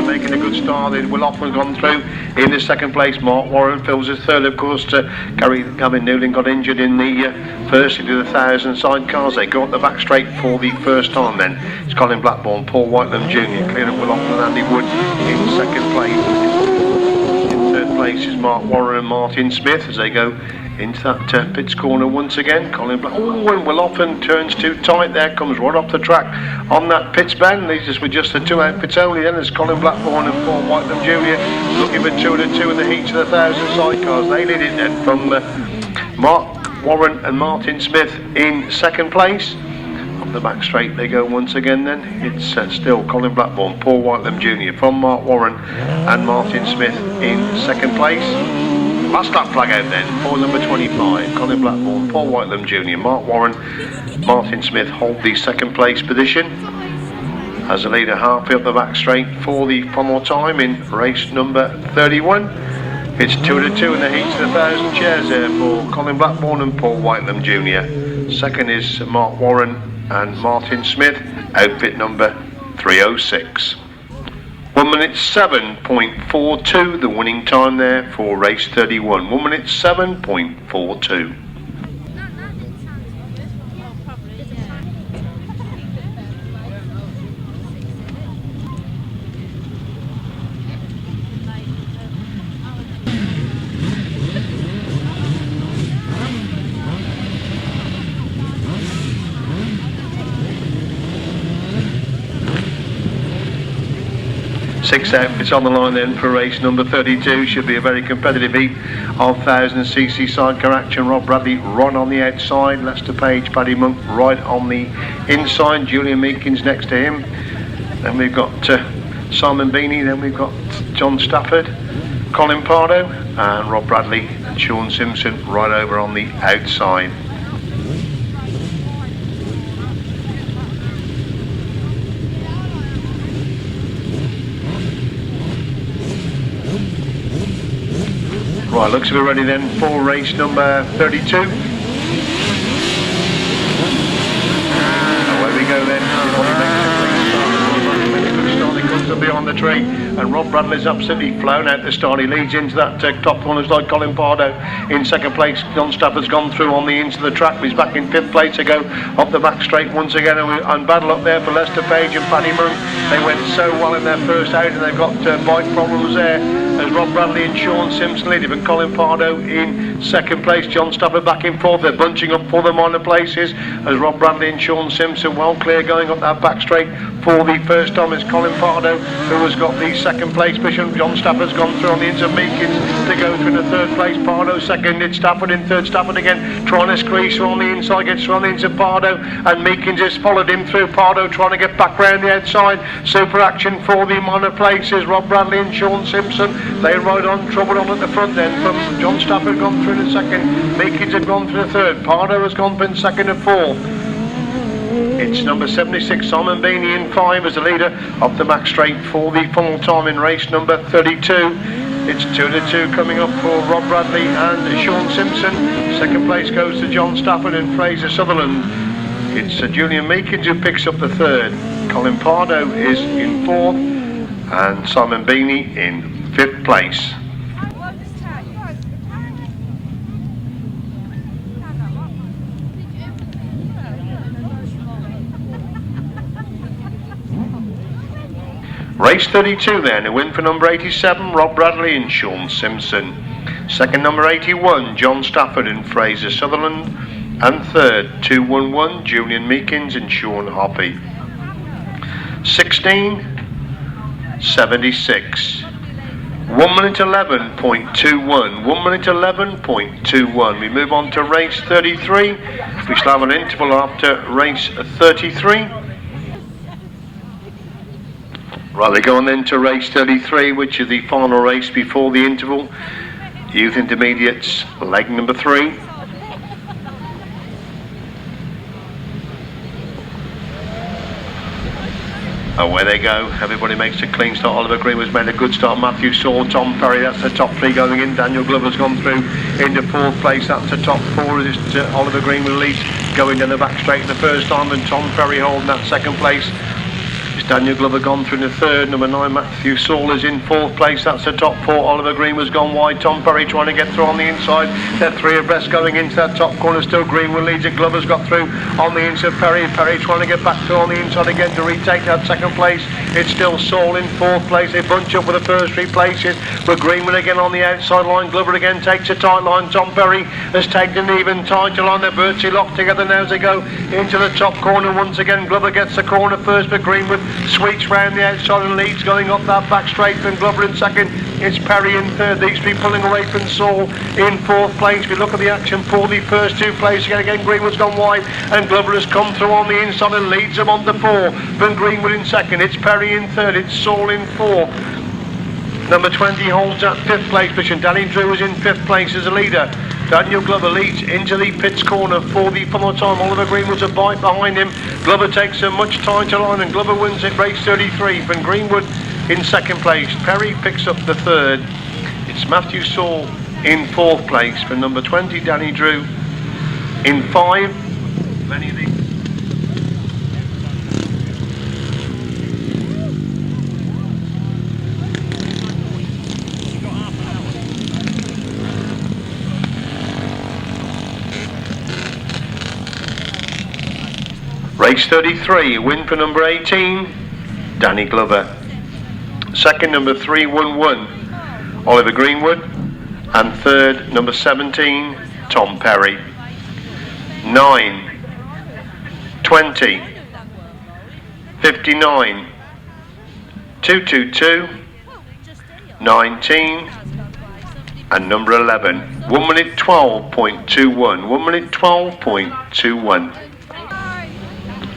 Making a good start. Will Offen gone through in the second place. Mark Warren fills his third, of course. Gavin Newland got injured in the first into the 1,000 sidecars. They go up the back straight for the first time then. It's Colin Blackburn, Paul Whitelam Jr. clearing up Will Offen and Andy Wood in second place. In third place is Mark Warren and Martin Smith as they go into that pits corner once again. Colin Black. Oh, and Will Offen turns too tight there, comes right off the track on that pits bend. Leaves us with just the 2 outfits only. Then there's Colin Blackburn and Paul Whitelam Jr. looking for 2 and 2 in the heats of the 1,000 sidecars. They lead it then from Mark Warren and Martin Smith in second place. Up the back straight they go once again then. It's still Colin Blackburn, Paul Whitelam Jr. from Mark Warren and Martin Smith in second place. Last lap flag out then for number 25, Colin Blackburn, Paul Whitelam Jr., Mark Warren, Martin Smith hold the second place position. As the leader halfway up the back straight for the final time in race number 31. It's 2 and 2 in the heats of the 1,000 chairs there for Colin Blackburn and Paul Whitelam Jr. Second is Mark Warren and Martin Smith, outfit number 306. 1 minute 7.42, the winning time there for race 31. 1 minute 7.42. 6 outfits on the line then for race number 32. Should be a very competitive heat of 1,000cc sidecar action. Rob Bradley right on the outside, Lester Page, Paddy Monk right on the inside, Julian Meekins next to him. Then we've got Simon Beanie, then we've got John Stafford, Colin Pardo and Rob Bradley and Sean Simpson right over on the outside. Right, looks like we're ready then for race number 32. Away we go then. He comes up beyond the tree, and Rob Bradley's absolutely flown out the start. He leads into that top corner like Colin Pardo in second place. John Stafford's gone through on the into the track. He's back in 5th place to go up the back straight once again, and battle up there for Lester Page and Paddy Monk. They went so well in their first out, and they've got bike problems there as Rob Bradley and Sean Simpson lead, but Colin Pardo in Second place, John Stafford back in fourth. They're bunching up for the minor places as Rob Bradley and Sean Simpson well clear going up that back straight for the first time. It's Colin Pardo who has got the second place position. John Stafford's gone through on the inside. Meekins to go through the third place. Pardo second. It's Stafford in third. Stafford again trying to squeeze through on the inside. Gets through on the inside. Pardo and Meekins has followed him through. Pardo trying to get back round the outside. Super action for the minor places. Rob Bradley and Sean Simpson. They ride on, trouble on at the front end from John Stafford gone through the second. Meekins had gone through the third. Pardo has gone in second and fourth. It's number 76, Simon Beanie in 5 as the leader of the back straight for the final time in race number 32. It's 2-2 coming up for Rob Bradley and Sean Simpson. Second place goes to John Stafford and Fraser Sutherland. It's Julian Meekins who picks up the third. Colin Pardo is in fourth and Simon Beanie in fifth place. Race 32 then, a win for number 87, Rob Bradley and Sean Simpson. Second, number 81, John Stafford and Fraser Sutherland. And third, 211, Julian Meekins and Sean Hoppy. 16, 76. 1 minute 11.21. 1 minute 11.21. We move on to race 33. We shall have an interval after race 33. Right, we go on then to race 33, which is the final race before the interval. Youth Intermediates, leg number 3. Away they go. Everybody makes a clean start. Oliver Green has made a good start. Matthew Saul, Tom Perry, that's the top 3 going in. Daniel Glover's gone through into 4th place. That's the top 4. It's Oliver Green with Leeds going down the back straight the first time, and Tom Perry holding that second place. Daniel Glover gone through the third. Number 9, Matthew Saul is in 4th place. That's the top 4. Oliver Green was gone wide. Tom Perry trying to get through on the inside. They're 3 abreast going into that top corner. Still Greenwood leads it. Glover's got through on the inside. Perry trying to get back through on the inside again to retake that second place. It's still Saul in 4th place. They bunch up with the first 3 places. But Greenwood again on the outside line. Glover again takes a tight line. Tom Perry has taken an even tighter line. They're virtually locked together now as they go into the top corner once again. Glover gets the corner first, but Greenwood sweeps round the outside and leads going up that back straight. From Glover in second, it's Perry in third. These 3 pulling away from Saul in 4th place. We look at the action for the first 2 places again. Greenwood's gone wide and Glover has come through on the inside and leads them on to 4. From Greenwood in second, it's Perry in third, it's Saul in 4. Number 20 holds that 5th place position. Danny Drew is in 5th place as a leader. Daniel Glover leads into the pits corner for the final time. Oliver Greenwood's a bite behind him. Glover takes a much tighter line and Glover wins it race 33. From Greenwood in 2nd place. Perry picks up the 3rd. It's Matthew Saul in 4th place. For number 20, Danny Drew in 5. Many of these. Race 33, a win for number 18, Danny Glover. Second, number 311, Oliver Greenwood. And third, number 17, Tom Perry. 9, 20, 59, 222, 19, and number 11. 1 minute 12.21. 1 minute 12.21.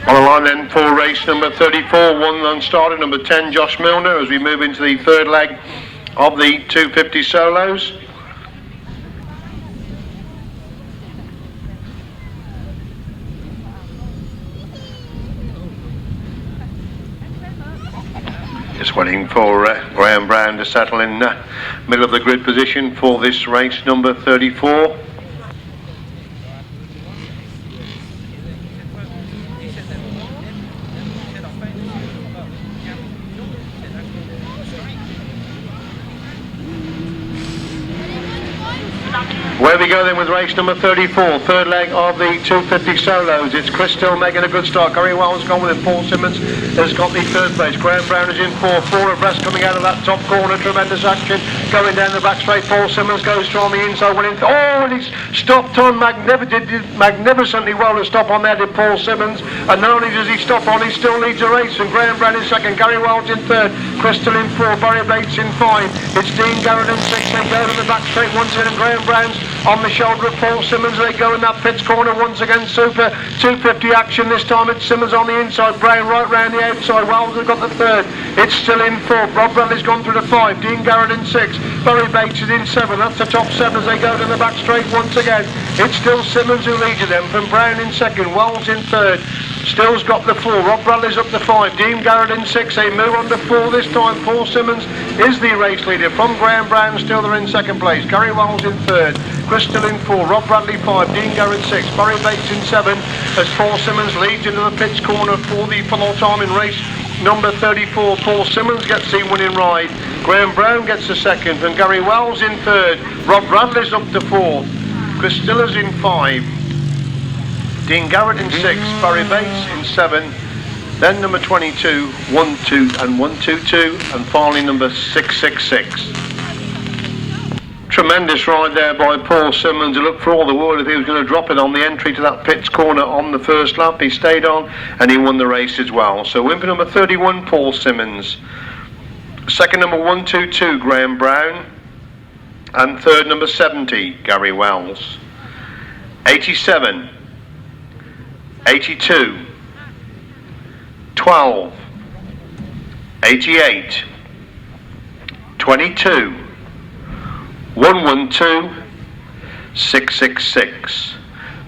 On the line then for race number 34, 1 unstarted, number 10, Josh Milner, as we move into the 3rd leg of the 250 solos. Just waiting for Graham Brown to settle in middle of the grid position for this race number 34. Where we go then with race number 34, third leg of the 250 solos. It's Chris Still making a good start. Very well has gone with it. Paul Simmons has got the third place. Graeme Brown is in four abreast coming out of that top corner. Tremendous action going down the back straight. Paul Simmons goes to on the inside. And he's stopped on magnificently well to stop on there did Paul Simmons. And not only does he stop on, he still leads the race. And Graeme Brown in second. Gary Wells in third. Chris Still in four. Barrie Bates in five. It's Dean Garrod in six. They go to the back straight once in, and Graeme Brown's on the shoulder of Paul Simmons. They go in that pits corner once again. Super 250 action. This time it's Simmons on the inside. Brown right round the outside. Wells has got the third. It's still in fourth. Rob Bradley's gone through the five. Dean Garrod in six. Barrie Bates is in seven. That's the top seven as they go to the back straight once again. It's still Simmons who leads them, from Brown in second. Wells in third. Still's got the four. Rob Bradley's up to five. Dean Garrod in six. They move on to four this time. Paul Simmons is the race leader from Graeme Brown. Still they're in second place. Gary Wells in third. Chris Still in four. Rob Bradley five. Dean Garrod six. Barrie Bates in seven as Paul Simmons leads into the pits corner for the final time in race number 34. Paul Simmons gets the winning ride. Graeme Brown gets the second, and Gary Wells in third. Rob Bradley's up to fourth. Chris Still is in five. Dean Garrod in six. Barrie Bates in seven. Then number 22, 1-2 and 1-2-2, and finally number 666. Tremendous ride there by Paul Simmons. He looked for all the world if he was going to drop it on the entry to that pits corner on the first lap. He stayed on and he won the race as well. So win for number 31, Paul Simmons. Second number 1-2-2, Graeme Brown. And third number 70, Gary Wells. 87, 82, 12, 88, 22, 112, 666.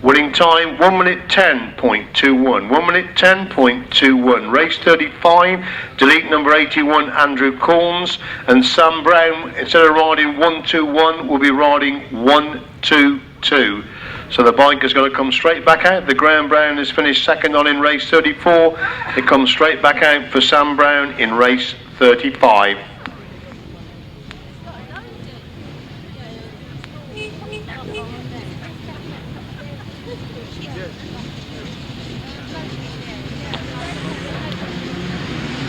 Winning time 1 minute 10.21. 1 minute 10.21. Race 35. Delete number 81, Andrew Corns. And Sam Brown, instead of riding 1-2-1, will be riding 1-2-2. So the bike is going to come straight back out. The Graeme Brown has finished second on in race 34. It comes straight back out for Sam Brown in race 35.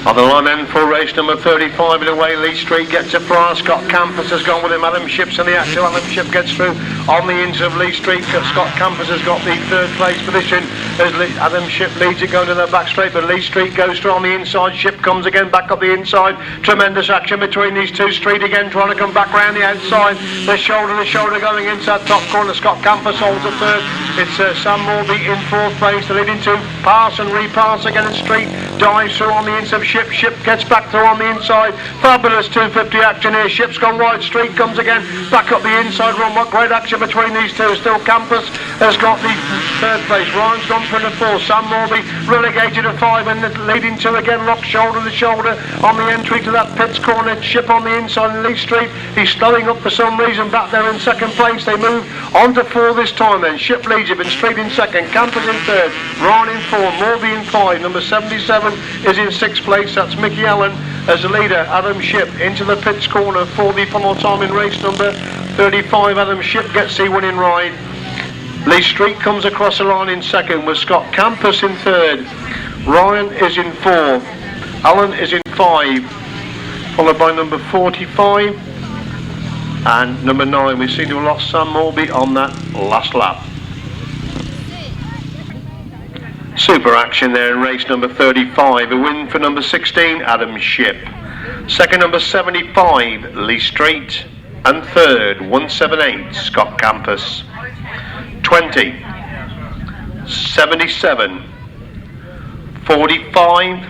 On the line then for race number 35 in away, Lee Street gets it for Scott Campus has gone with him. Adam Shipp's in the action. Adam Shipp gets through on the inside of Lee Street. Scott Campus has got the third place position as Adam Shipp leads it going to the back straight, but Lee Street goes through on the inside. Shipp comes again back up the inside. Tremendous action between these two. Street again trying to come back round the outside. The shoulder going into that top corner. Scott Campus holds the third. It's Sam Morbey in fourth place. They're leading to pass and repass again, and Street dives through on the inside of Shipp. Shipp gets back through on the inside. Fabulous 250 action here. Shipp's gone wide. Street comes again back up the inside run. What great action between these two. Still Campus has got the third place. Ryan's gone for the fourth. Sam Morbey relegated to five, and leading to again locked shoulder to shoulder on the entry to that pits corner. Shipp on the inside, and Lee Street, he's slowing up for some reason back there in second place. They move on to four this time then. Shipp leads it, and Street in second. Campus in third. Ryan in four. Morbey in five. Number 77 is in sixth place. That's Mickey Allen as the leader. Adam Shipp into the pits corner for the final time in race number 35. Adam Shipp gets the winning ride. Lee Street comes across the line in second with Scott Campus in third. Ryan is in four. Allen is in five, followed by number 45 and number 9. We seem to have lost Sam Morbey on that last lap. Super action there in race number 35. A win for number 16, Adam Shipp. Second, number 75, Lee Street. And third, 178, Scott Campus. 20, 77, 45,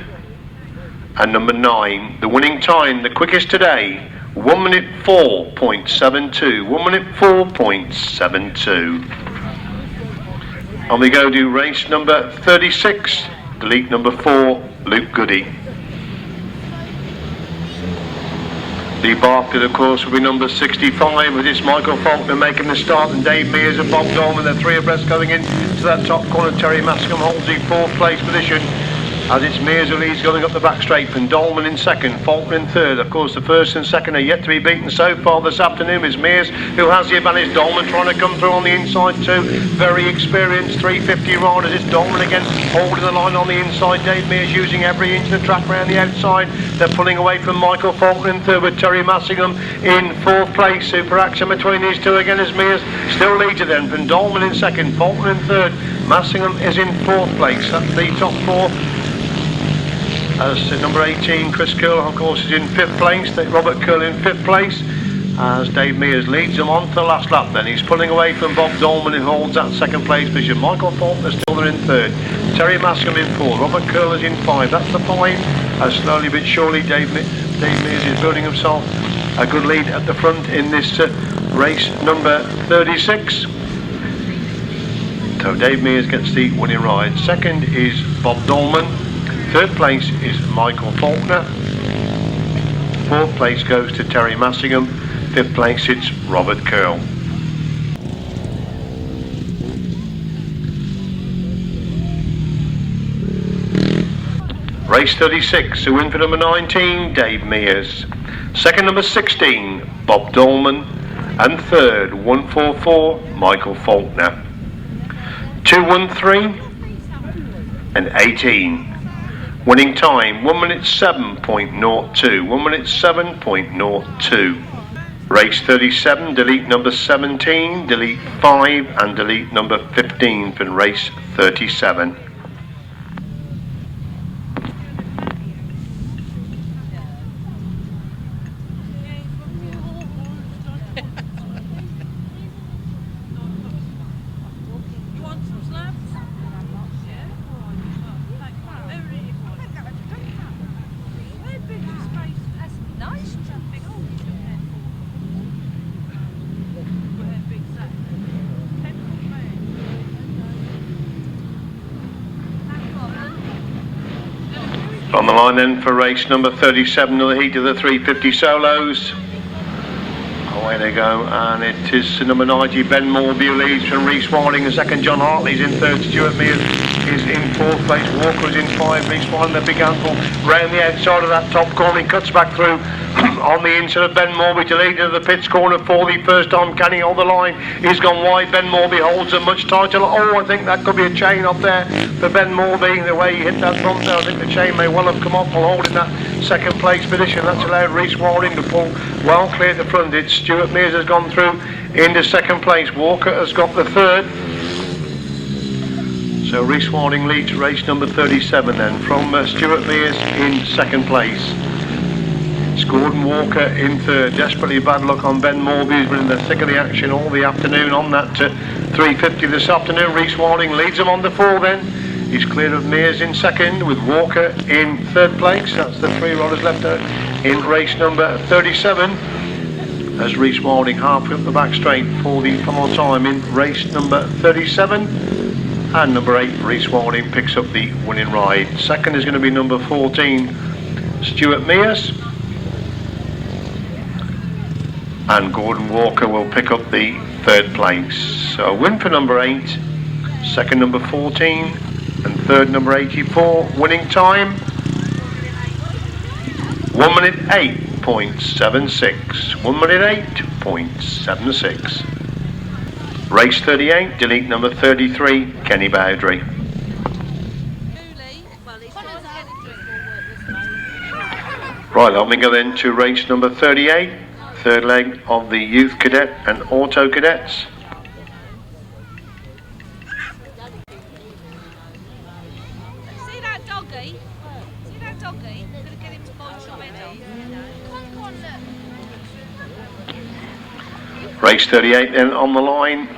and number 9. The winning time, the quickest today, 1 minute 4.72. 1 minute 4.72. And we go to race number 36, delete number 4, Luke Goody. The Bartlett, of course, will be number 65, with this Michael Faulkner making the start, and Dave Mears and Bob Dolman. They're three abreast going in to that top corner. Terry Mascom holds the fourth place position. as it's Mears who leads going up the back straight, and Dolman in second, Faulkner in third. Of course, the first and second are yet to be beaten so far this afternoon. Is Mears who has the advantage. Dolman trying to come through on the inside too. Very experienced 350 riders. It's Dolman again holding the line on the inside. Dave Mears using every inch of the track around the outside. They're pulling away from Michael Faulkner in third, with Terry Massingham in fourth place. Super action between these two again as Mears still leads it then, from Dolman in second, Faulkner in third. Massingham is in fourth place. That's the top four. As number 18, Chris Curl, of course, is in fifth place. Robert Curl in fifth place. As Dave Mears leads them on to the last lap then. He's pulling away from Bob Dolman, who holds that second place position. Michael Faulkner still there in third. Terry Mascom in fourth. Robert Curl is in five. That's the five. As slowly but surely Dave Mears is building himself a good lead at the front in this race number 36. So Dave Mears gets the winning ride. Second is Bob Dolman. Third place is Michael Faulkner. Fourth place goes to Terry Massingham. Fifth place it's Robert Curl. Race 36, the win for number 19, Dave Mears. Second, number 16, Bob Dolman. And third, 144, Michael Faulkner. 213 and 18. Winning time 1 minute 7.02. 1 minute 7.02. Race 37, delete number 17, delete 5 and delete number 15 for race 37. On the line then for race number 37 of the heat of the 350 solos. Away they go, and it is number 90, Ben Morbey, who leads from Rhys Wilding. The second, John Hartley's in third. Stuart Mears is in fourth place. Walker is in five. Rhys Wilding, the big handful, round the outside of that top corner. He cuts back through on the inside of Ben Morbey to lead into the pits corner for the first time. Can he hold the line? He's gone wide. Ben Morbey holds a much tighter. Oh, I think that could be a chain up there for Ben Morbey. The way he hit that front there, I think the chain may well have come off while holding that second place position. That's allowed Rhys Wilding to pull well clear at the front. It's Stuart Mears has gone through into second place. Walker has got the third. So Rhys Wilding leads race number 37 then, from Stuart Mears in second place. It's Gordon Walker in third. Desperately bad luck on Ben Morbey, who's been in the thick of the action all the afternoon on that 350 this afternoon. Rhys Wilding leads him on the four then. He's clear of Mears in second, with Walker in third place. That's the three riders left in race number 37. As Rhys Wilding halfway up the back straight for the final time in race number 37. And number 8, Rhys Wilding picks up the winning ride. Second is going to be number 14, Stuart Mears. And Gordon Walker will pick up the third place. So a win for number 8, second number 14, and third number 84. Winning time 1 minute 8.76. 1 minute 8.76. Race 38, delete number 33, Kenny Bowdry. Right, let me go then to race number 38, third leg of the Youth Cadet and Auto Cadets. See that doggy? See that doggy? I'm going to get him to bite your head off. Come on, look. Race 38 then on the line.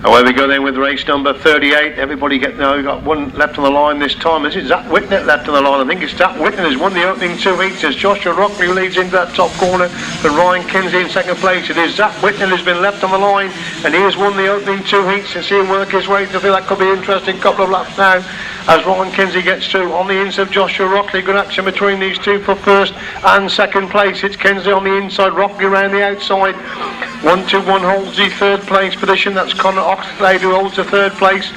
Come on, Away we go then with race number 38. Everybody got one left on the line this time. Is it Zach Whittaker left on the line? I think it's Zach Whittaker has won the opening 2 heats as Joshua Rockley leads into that top corner for Ryan Kinsey in second place. It is Zach Whittaker who's been left on the line, and he has won the opening 2 heats, and see him work his way through. That could be interesting. Couple of laps now as Ryan Kinsey gets through on the inside of Joshua Rockley. Good action between these two for first and second place. It's Kinsey on the inside, Rockley around the outside. 1-2-1 holds the third place position. That's Connor Oxlade who holds the third place,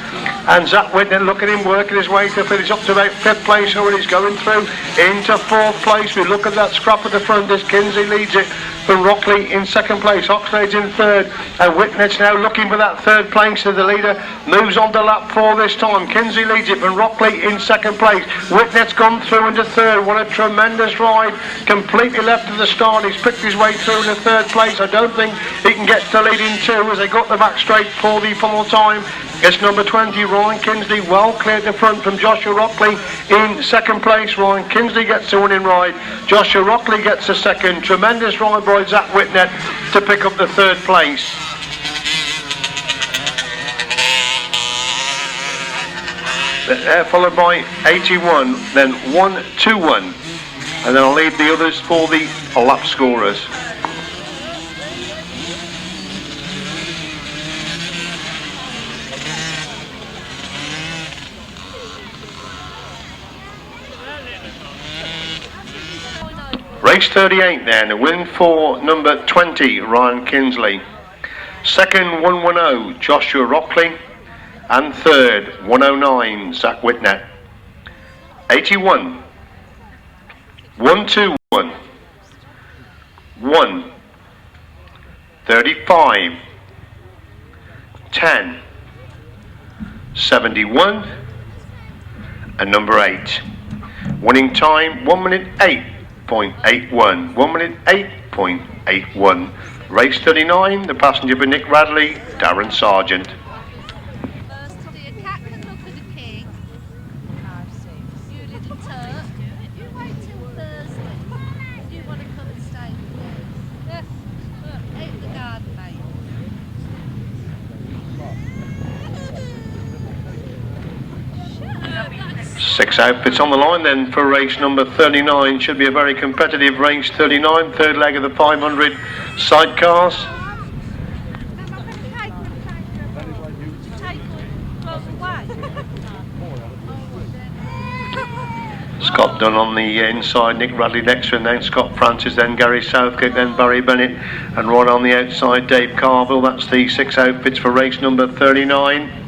and Zach Whittaker, look at him working his way to finish up to about 5th place already. He's going through into 4th place. We look at that scrap at the front as Kinsey leads it from Rockley in second place, Oxlade's in third, and Whittaker's now looking for that third place. So the leader moves on to lap 4 this time. Kinsey leads it from Rockley in second place. Whittaker's gone through into third. What a tremendous ride, completely left at the start. He's picked his way through into third place. I don't think he can get to lead in 2 as they got the back straight for the final time. It's number 20, Ryan Kinsey, well cleared the front from Joshua Rockley in second place. Ryan Kinsey gets the winning ride. Joshua Rockley gets the second. Tremendous ride by Zach Whittaker to pick up the third place. They're followed by 81, then 1-2-1, and then I'll leave the others for the lap scorers. Race 38 then, a win for number 20, Ryan Kinsey. Second, 110, Joshua Rockley. And third, 109, Zach Whittaker. 81, 121, 1, 35, 10, 71, and number 8. Winning time, 1 minute 8.81. 1 minute 8.81. Race 39, the passenger for Nick Radley, Darren Sargent. First to the cat can look at the king. You little turk. You wait till Thursday. You want to come and stay with me? Yes. Out in the garden, mate. 6 outfits on the line then for race number 39. Should be a very competitive race 39, third leg of the 500 sidecars. Scott Dunn on the inside, Nick Radley next to him, then Scott Francis, then Gary Southgate, then Barrie Bennett, and right on the outside Dave Caveill. That's the 6 outfits for race number 39.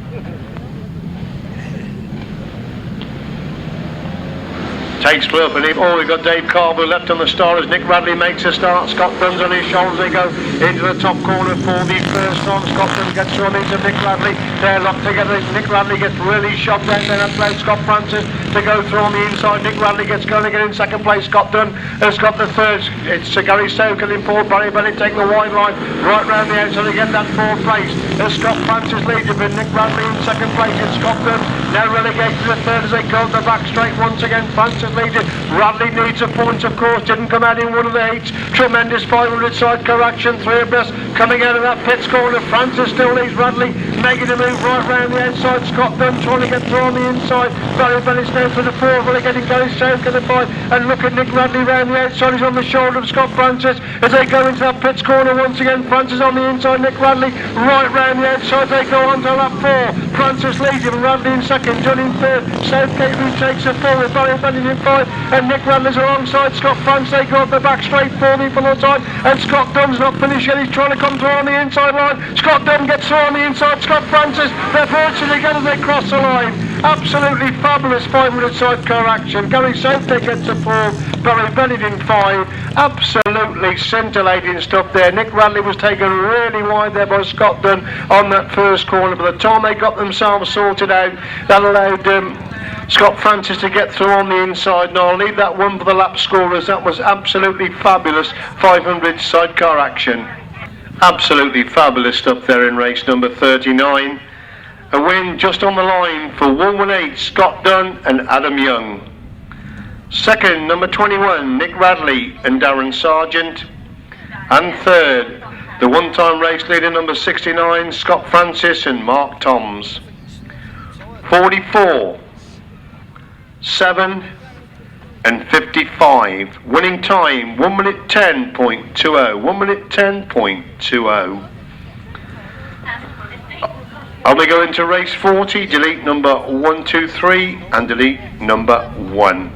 Takes clue up and we've got Dave Caveill left on the start as Nick Radley makes a start. Scott Dunn's on his shoulders. They go into the top corner for the first time. Scott Dunn gets run into Nick Radley. They're locked together. Nick Radley gets really shot down. Then that's allowed Scott Francis to go through on the inside. Nick Radley gets going again in second place. Scott Dunn has got the third. It's Gary Southgate in fourth. Barrie Bennett taking the wide line right round the outside to get that fourth place. As Scott Francis leads it, Nick Radley in second place. It's Scott Dunn now relegated to the third as they go the back straight once again. Francis leads it. Radley needs a point, of course, didn't come out in one of the heats. Tremendous 500 sidecar action, 3 abreast coming out of that pits corner. Francis still leads Radley, making a move right round the outside. Scott Dunn trying to get through on the inside. Barrie Bennett's now for the 4th, really getting Gary Southgate the 5, and look at Nick Radley round the outside. He's on the shoulder of Scott Francis as they go into that pits corner once again. Francis on the inside, Nick Radley right round the outside. They go on to lap 4. Francis leads him, Radley in second, Dunn in third. Southgate who takes a 4 with Barrie Bennett in 5. And Nick Radley's alongside Scott Francis. They go up the back straight for the full time, and Scott Dunn's not finished yet. He's trying to come through on the inside line. Scott Dunn gets through on the inside. Scott Francis, they're fortunate together, they cross the line. Absolutely fabulous 500 sidecar action. Gary Southgate gets a 4, Barrie Bennett in 5. Absolutely scintillating stuff there. Nick Radley was taken really wide there by Scott Dunn on that first corner. By the time they got themselves sorted out, that allowed Scott Francis to get through on the inside. Now I'll leave that one for the lap scorers. That was absolutely fabulous 500 sidecar action. Absolutely fabulous stuff there in race number 39. A win just on the line for 118, Scott Dunn and Adam Young. Second, number 21, Nick Radley and Darren Sargent. And third, The one-time race leader number 69, Scott Francis and Mark Toms. 44, 7 and 55. Winning time 1 minute 10.20. 1 minute 10.20. And we go into race 40, delete number 1, 2, 3 and delete number 1.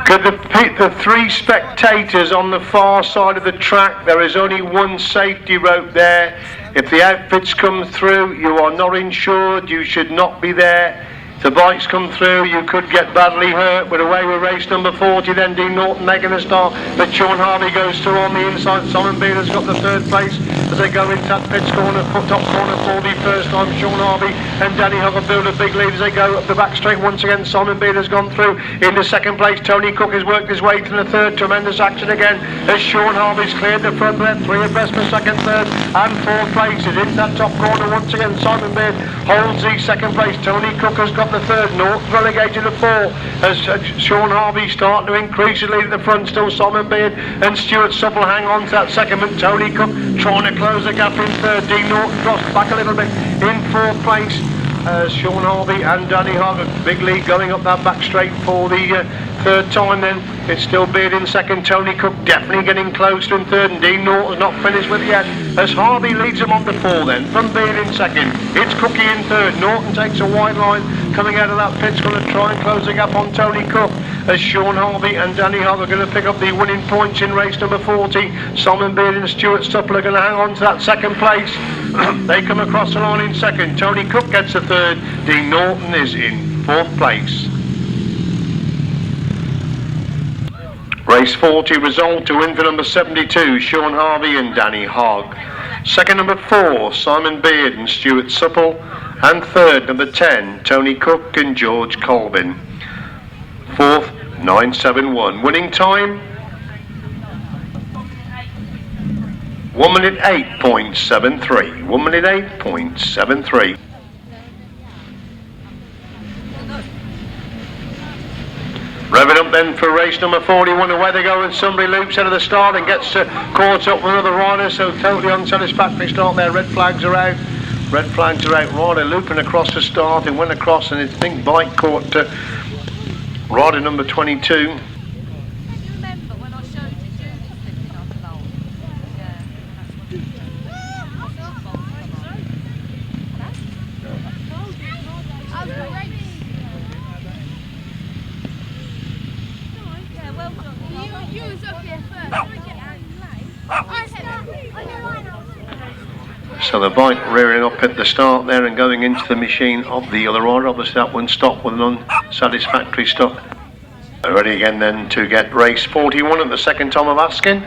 Could the three spectators on the far side of the track, there is only one safety rope there. If the outfits come through, you are not insured, you should not be there. If the bikes come through, you could get badly hurt. We're away with race number 40, then Dean Norton making a start, but Sean Harvey goes through on the inside. Simon Beale has got the third place as they go into that pits corner, top corner for the first time. Sean Harvey and Danny Hogg build a big lead as they go up the back straight once again. Simon Beale has gone through into second place. Tony Cook has worked his way to the third. Tremendous action again as Sean Harvey's cleared the front left, 3 abreast for second, third and fourth places. Into that top corner once again. Simon Beale holds the second place. Tony Cook has got the third. North relegated to 4 as Sean Harvey starting to increase his lead at the front. Still Simon Beard and Stuart Supple hang on to that second, but Tony Cook trying to close the gap in third. Dean Norton drops back a little bit in fourth place as Sean Harvey and Danny Hogg, a big lead going up that back straight for the third time. Then it's still Beard in second. Tony Cook definitely getting close to in third, and Dean Norton's not finished with it yet as Harvey leads him on to 4 then from Beard in second. It's Cookie in third. Norton takes a wide line coming out of that pit's going to try and close the gap on Tony Cook as Sean Harvey and Danny Hogg are going to pick up the winning points in race number 40. Simon Beard and Stuart Supple are going to hang on to that second place. They come across the line in second. Tony Cook gets the third. Dean Norton is in fourth place. Race 40 result to win for number 72, Sean Harvey and Danny Hogg. Second, number 4, Simon Beard and Stuart Supple. And third, number 10, Tony Cook and George Colvin. Fourth, 971. Winning time 1 minute 8.73. 1 minute 8.73. Revving up then for race number 41, away they go, and somebody loops out of the start and gets caught up with another rider, so totally unsatisfactory start there. Red flags are out. Red flags are out. Rider looping across the start and went across, and I think bike caught rider number 22. Can you remember when I showed you slipping on the load? Yeah, yeah, well done. You was up here first. So the bike rearing up at the start there and going into the machine of the other rider. Obviously that one stopped with an unsatisfactory stop. Ready again then to get race 41 at the second time of asking.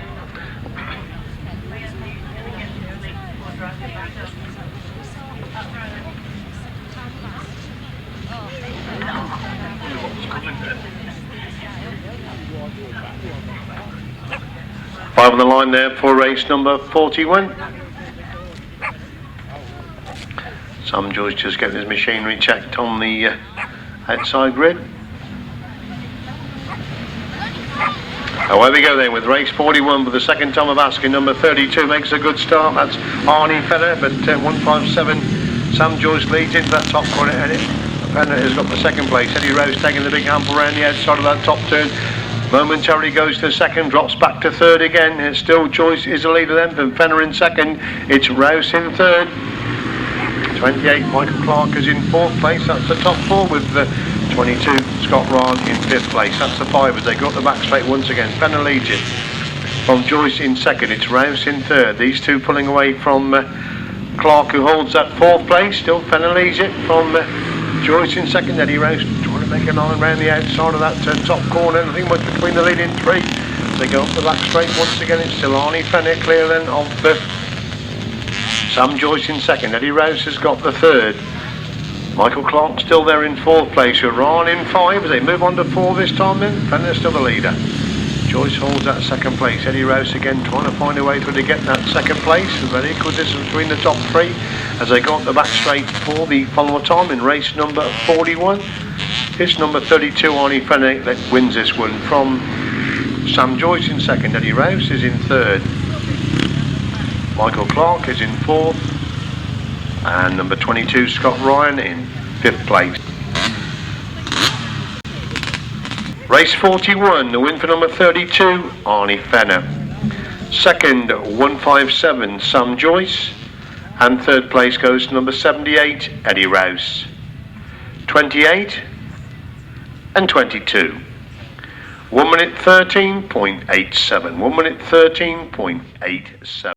Five on the line there for race number 41. Sam George just getting his machinery checked on the outside grid. Away we go then with race 41 for the second time of asking. Number 32 makes a good start. That's Arnie Fenner, but 157 Sam George leads into that top corner. Elliott Fenner has got the second place. Eddie Rouse taking the big hamper around the outside of that top turn. Momentarily goes to second, drops back to third again. It's still Joyce is the leader then from Fenner in second. It's Rouse in third. 28 Michael Clark is in fourth place. That's the top 4 with the 22 Scott Rahn in fifth place. That's the 5 as they go up the back straight once again. Fenner leads it from Joyce in second. It's Rouse in third. These two pulling away from Clark, who holds that fourth place. Still Fenner leads it from Joyce in second. Eddie Rouse trying to make a line around the outside of that top corner. Nothing much between the leading 3 as they go up the back straight once again. It's still Arnie Fenner clear then of Sam Joyce in second. Eddie Rouse has got the third. Michael Clark still there in fourth place. Rahn in 5 as they move on to 4 this time then. Fenner's still the leader. Joyce holds that second place. Eddie Rouse again trying to find a way to get that second place. Very good distance between the top 3 as they go up the back straight for the final time in race number 41. It's number 32 Arnie Fenner that wins this one from Sam Joyce in second. Eddie Rouse is in third. Michael Clark is in fourth. And number 22, Scott Ryan, in fifth place. Race 41, the win for number 32, Arnie Fenner. Second, 157, Sam Joyce. And third place goes to number 78, Eddie Rouse. 28 and 22. 1 minute 13.87. 1 minute 13.87.